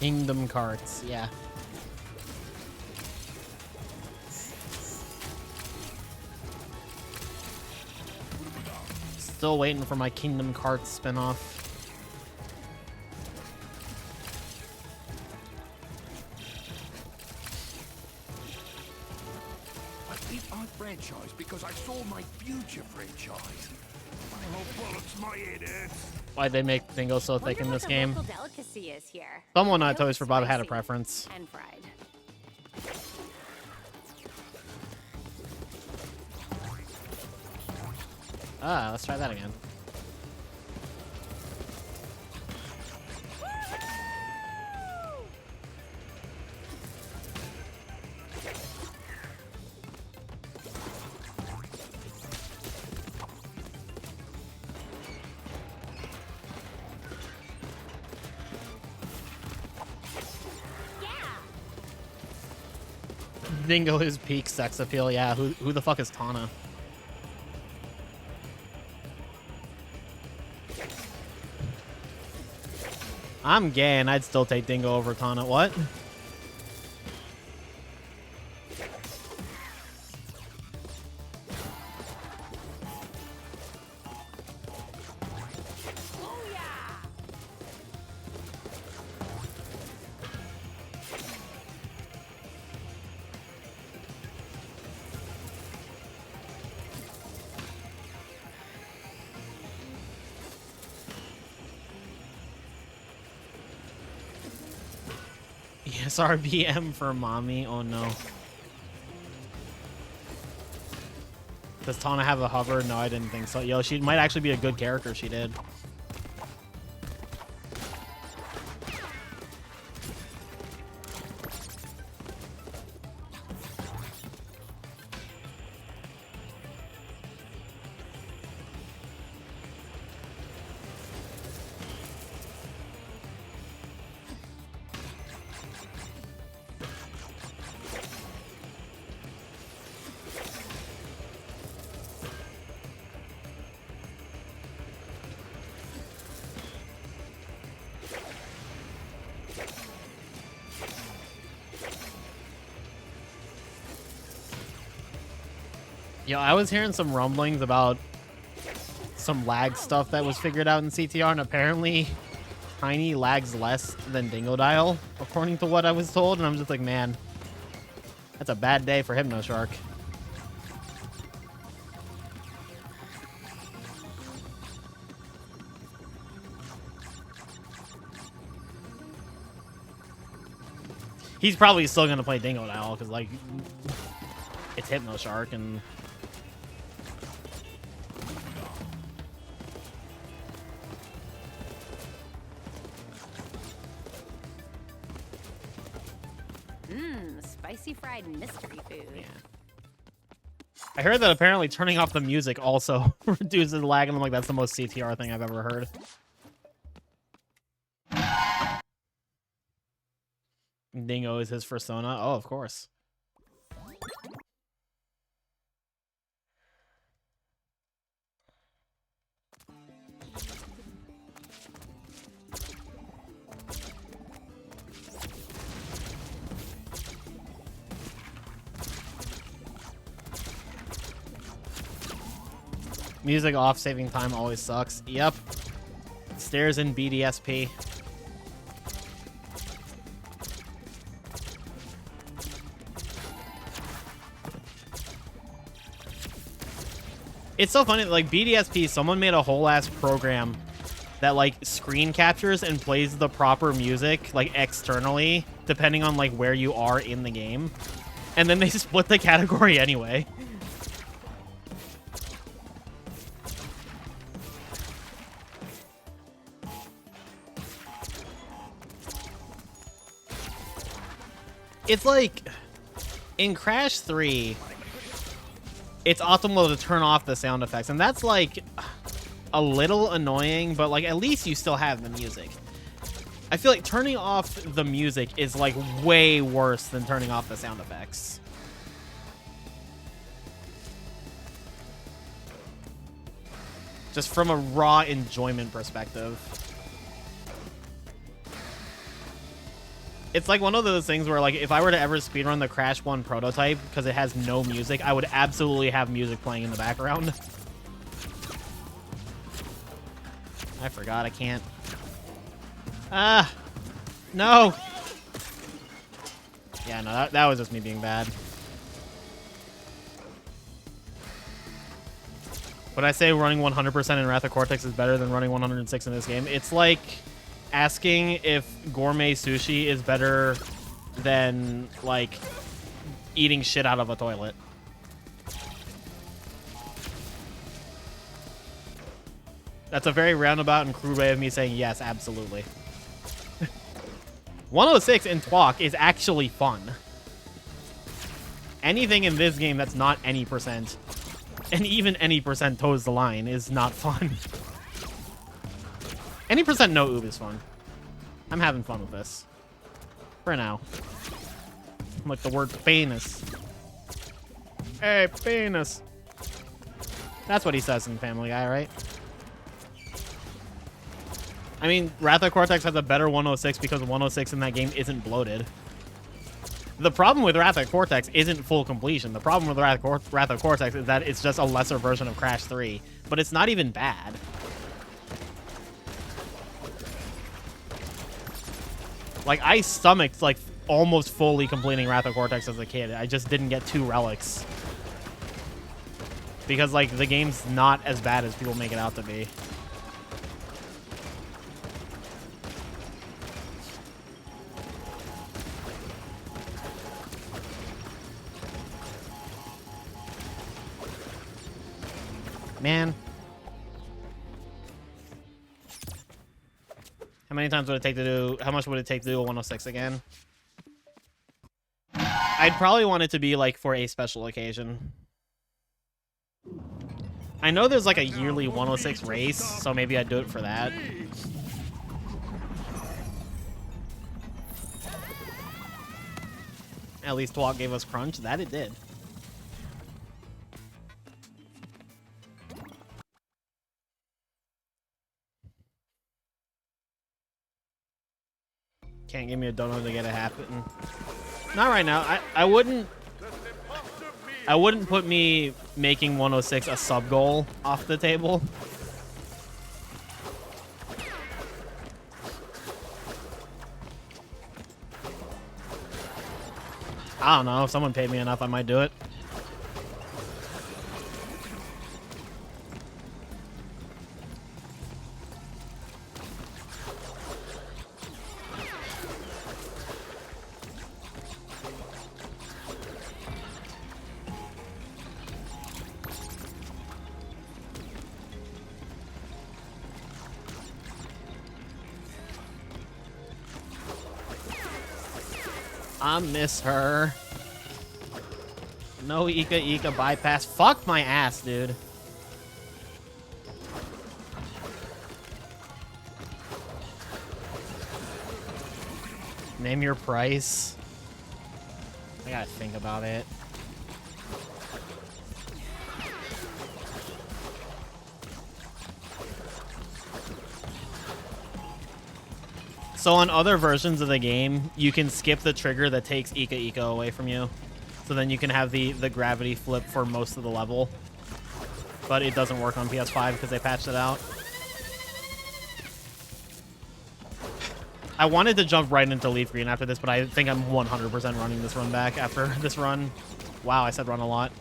Kingdom Carts, yeah. Still waiting for my Kingdom Hearts spinoff. I picked our franchise because I saw my future franchise. Oh, bollocks, my head hurts. Why'd they make Dingo so thick in this game? Local delicacy is here. Someone at Grilled Toys for Bob had a spicy preference. and fried. Ah, let's try that again. Dingo is peak sex appeal. Yeah, who the fuck is Tana? I'm gay and I'd still take Dingo over Tana. What? Yes, RBM for mommy. Oh no. Does Tana have a hover? No, I didn't think so. Yo, she might actually be a good character. She did. Yo, I was hearing some rumblings about some lag stuff that was figured out in CTR, and apparently Tiny lags less than Dingodile, according to what I was told, and I'm just like, man, that's a bad day for Hypnoshark. He's probably still going to play Dingodile, because, like, it's Hypnoshark, and... Spicy fried mystery food. Yeah. I heard that apparently turning off the music also reduces the lag, and I'm like, that's the most CTR thing I've ever heard. Dingo is his persona. Oh, of course. Music off, saving time always sucks. Yep. Stairs in BDSP. It's so funny, like, BDSP, someone made a whole ass program that, like, screen captures and plays the proper music, like, externally, depending on, like, where you are in the game. And then they split the category anyway. It's like, in Crash 3, it's optimal to turn off the sound effects, and that's, like, a little annoying, but, like, at least you still have the music. I feel like turning off the music is, like, way worse than turning off the sound effects. Just from a raw enjoyment perspective. It's like one of those things where, like, if I were to ever speedrun the Crash 1 prototype, because it has no music, I would absolutely have music playing in the background. I forgot I can't. Ah! No! Yeah, no, that was just me being bad. Would I say running 100% in Wrath of Cortex is better than running 106 in this game? It's like asking if gourmet sushi is better than, like, eating shit out of a toilet. That's a very roundabout and crude way of me saying yes, absolutely. 106 in TWAC is actually fun. Anything in this game that's not any percent, and even any percent toes the line, is not fun. Any percent no OoB is fun. I'm having fun with this. For now. Like the word penis. Hey, penis. That's what he says in Family Guy, right? I mean, Wrath of Cortex has a better 106 because 106 in that game isn't bloated. The problem with Wrath of Cortex isn't full completion. The problem with Wrath of Cortex is that it's just a lesser version of Crash 3. But it's not even bad. Like, I stomached, like, almost fully completing Wrath of Cortex as a kid. I just didn't get 2 relics. Because, like, the game's not as bad as people make it out to be. Man. How many times would it take to do... How much would it take to do a 106 again? I'd probably want it to be, like, for a special occasion. I know there's, like, a yearly 106 race, so maybe I'd do it for that. At least TWAC gave us Crunch. That it did. Can't give me a donut to get it happen. Not right now. I wouldn't put me making 106 a sub goal off the table. I don't know. If someone paid me enough, I might do it. I miss her. No Ika bypass. Fuck my ass, dude. Name your price. I gotta think about it. So on other versions of the game, you can skip the trigger that takes Ika away from you. So then you can have the gravity flip for most of the level. But it doesn't work on PS5 because they patched it out. I wanted to jump right into Leaf Green after this, but I think I'm 100% running this run back after this run. Wow, I said run a lot.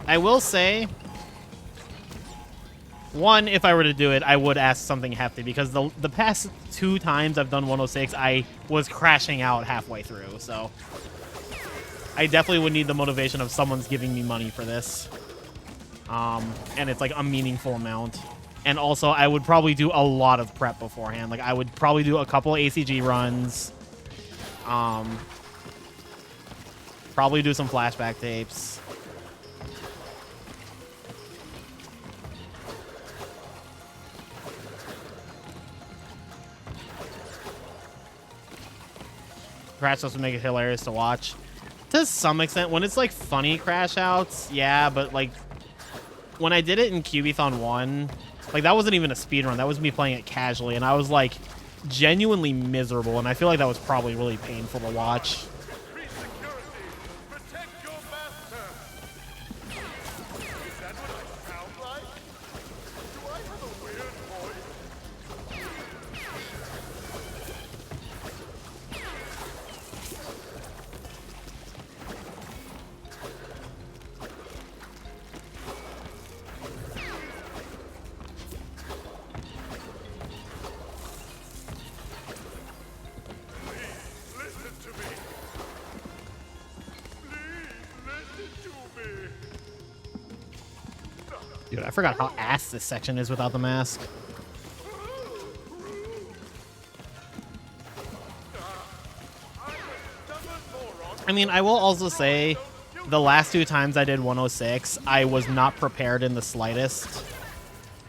I will say, one, if I were to do it, I would ask something hefty, because the past 2 times I've done 106, I was crashing out halfway through, so I definitely would need the motivation of someone's giving me money for this. And it's like a meaningful amount. And also, I would probably do a lot of prep beforehand. Like, I would probably do a couple ACG runs. Probably do some flashback tapes. Crash outs would make it hilarious to watch. To some extent, when it's like funny crash outs, yeah, but like when I did it in Cubeathon 1, like that wasn't even a speedrun. That was me playing it casually, and I was like genuinely miserable, and I feel like that was probably really painful to watch. Dude, I forgot how ass this section is without the mask. I mean, I will also say the last 2 times I did 106, I was not prepared in the slightest.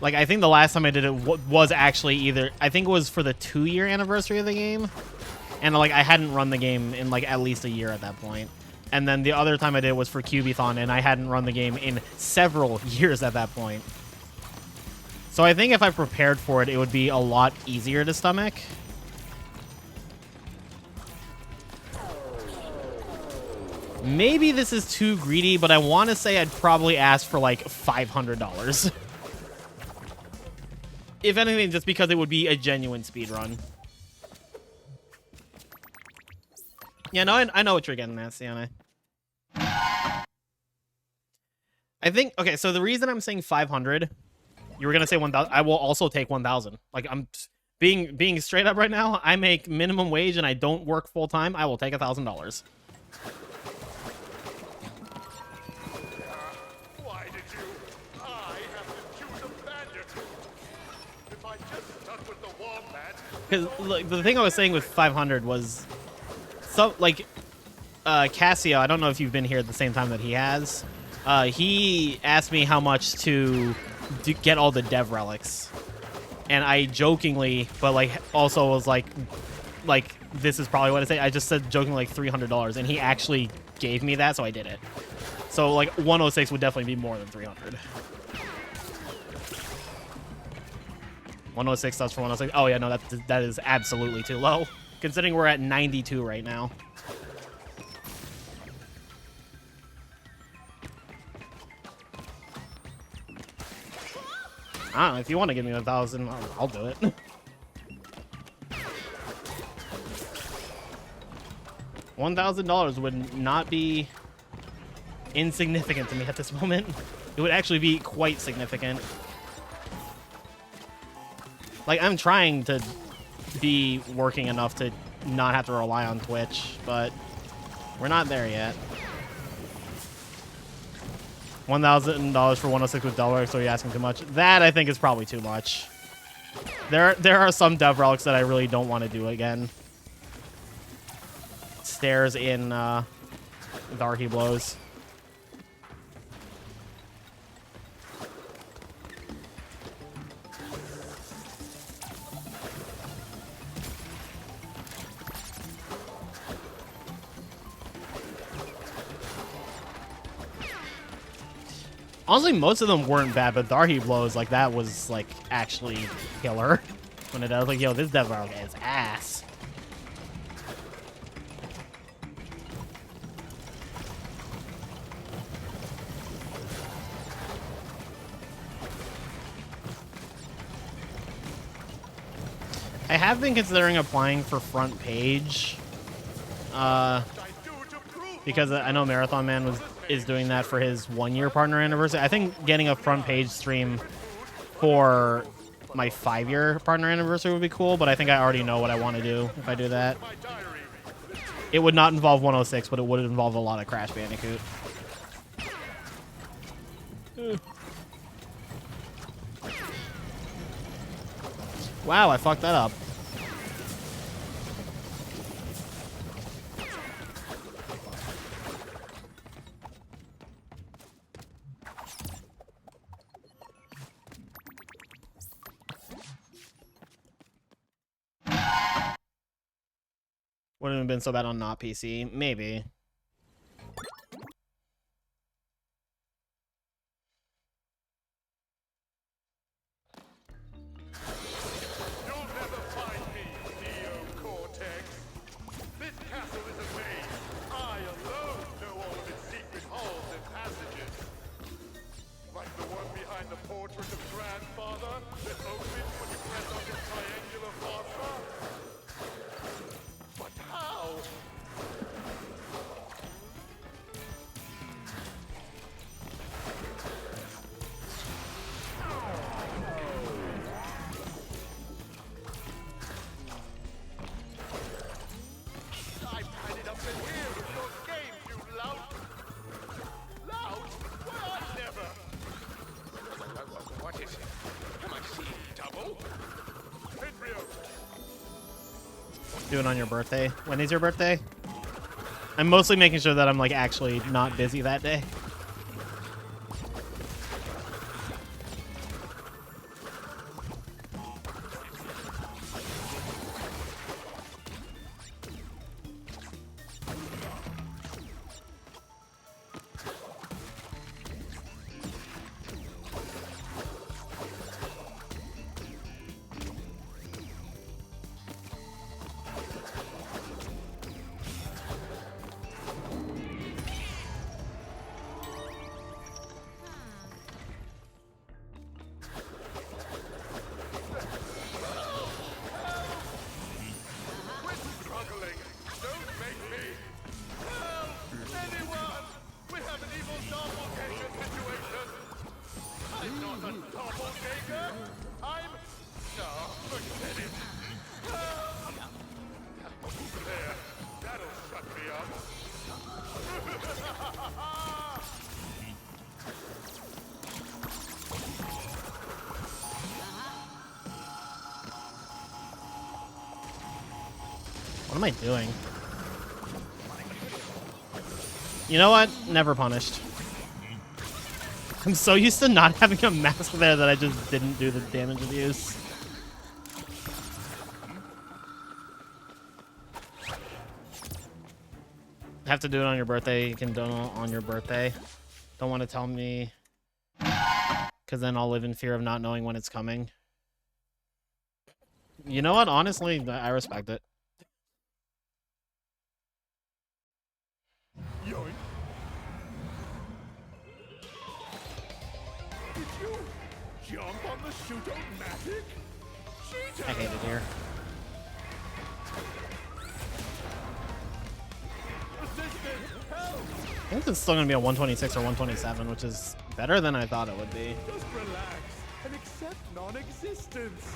Like, I think the last time I did it was actually either... I think it was for the 2-year anniversary of the game. And, like, I hadn't run the game in, like, at least a year at that point. And then the other time I did it was for QBthon, and I hadn't run the game in several years at that point. So I think if I prepared for it, it would be a lot easier to stomach. Maybe this is too greedy, but I want to say I'd probably ask for like $500. If anything, just because it would be a genuine speedrun. Yeah, no, I know what you're getting at, Sienna. I think, okay, so the reason I'm saying 500, you were going to say 1,000. I will also take 1,000. Like, I'm being straight up right now. I make minimum wage and I don't work full time. I will take $1,000. Why did you? I have to choose a bandit. If I just stuck with the wombat. Because like, the thing I was saying with 500 was, so like, Cassio. I don't know if you've been here at the same time that he has. He asked me how much to get all the dev relics, and I jokingly, but like also was like this is probably what I say. I just said jokingly like $300, and he actually gave me that, so I did it. So like 106 would definitely be more than 300. 106 stuff for 106. Oh yeah, no, that is absolutely too low, considering we're at 92 right now. I don't know, if you want to give me 1,000, I'll do it. $1,000 would not be insignificant to me at this moment. It would actually be quite significant. Like, I'm trying to be working enough to not have to rely on Twitch, but we're not there yet. $1,000 for 106 with dev relics, so you're asking too much. That, I think, is probably too much. There are some dev relics that I really don't want to do again. Stairs in Darky Blows. Honestly, most of them weren't bad, but Darky Blows, like, that was, like, actually killer. When I was like, yo, this dev relic is ass. I have been considering applying for front page. Because I know Marathon Man is doing that for his 1-year partner anniversary. I think getting a front page stream for my 5-year partner anniversary would be cool, but I think I already know what I want to do if I do that. It would not involve 106, but it would involve a lot of Crash Bandicoot. Wow, I fucked that up. Wouldn't have been so bad on not PC. Maybe. You'll never find me, Neo Cortex. This castle is a maze. I alone know all of its secret halls and passages. Like the one behind the portrait of Grandfather that opens when you press on the triangular faster. But how? Do it on your birthday. When is your birthday? I'm mostly making sure that I'm like actually not busy that day. Struggling. Don't make me. Help! Anyone! We have an evil doppelganger situation. I'm not a doppelganger. I'm. No, forget it. Help! There. That'll shut me up. What am I doing? You know what? Never punished. I'm so used to not having a mask there that I just didn't do the damage abuse. Have to do it on your birthday. You can do it on your birthday. Don't want to tell me, because then I'll live in fear of not knowing when it's coming. You know what? Honestly, I respect it. Yoink. Did you jump on the shoot-o-matic? I hate it here. Assistant, help! I think it's still going to be a 126 or 127, which is better than I thought it would be. Just relax and accept non-existence.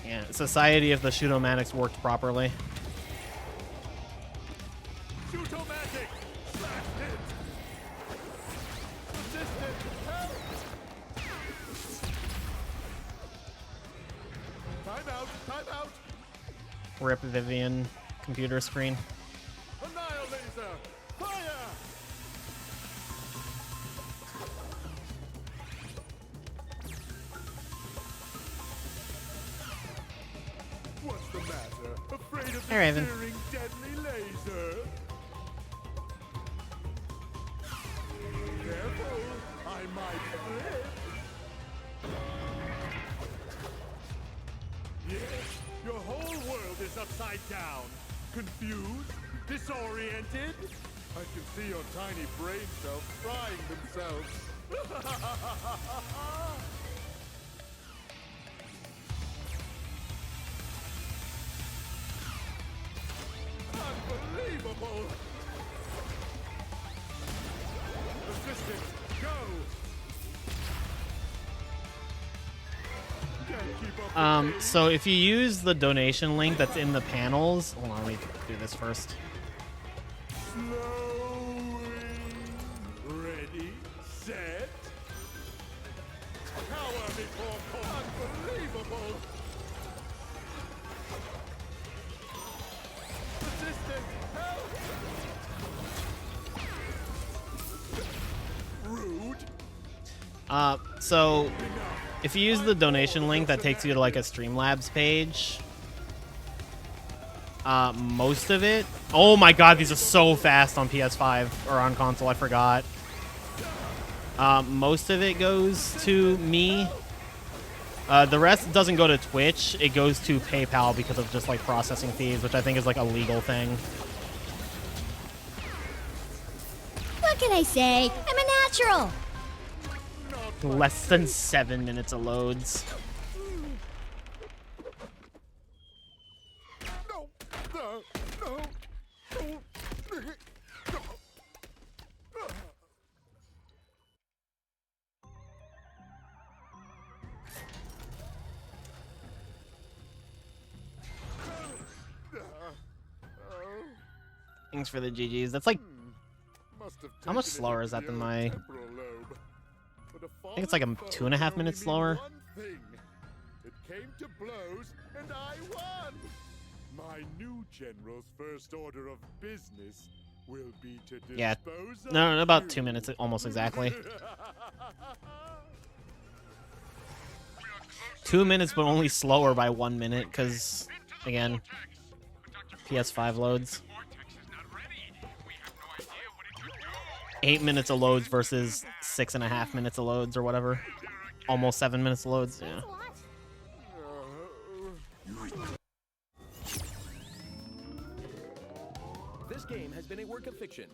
Yeah, society if the shoot-o-matics worked properly. Shoot-o-matic! Blast it! Assistant, help! Time out! Time out! Rip Vivian computer screen. Annihilation! Fire! What's the matter? Afraid of the Hey, Raven. searing deadly laser? Careful, I might slip. Yes, your whole world is upside down. Confused? Disoriented? I can see your tiny brain cells frying themselves. Unbelievable! Assistant, go! Can't keep up the pace. So if you use the donation link that's in the panels, hold on, let me do this first. Slowing. Ready, set. Power before unbelievable. Assistant, help! Rude. So if you use the donation link that takes you to like a Streamlabs page, most of it, oh my god, these are so fast on PS5 or on console, I forgot. Most of it goes to me. The rest doesn't go to Twitch, it goes to PayPal because of just like processing fees, which I think is like a legal thing. What can I say? I'm a natural. Less than 7 minutes of loads. No, no, no. Thanks for the GGs. That's like, how much slower is that than my... I think it's like a 2.5 minutes slower. nothing. It came to blows, and I won. My new general's first order of business will be to dispose Yeah. of No, about you. 2 minutes, almost exactly. 2 minutes, but only slower by 1 minute, because, again, PS5 loads. 8 minutes of loads versus 6.5 minutes of loads, or whatever. Almost 7 minutes of loads, yeah. This game has been a work of fiction.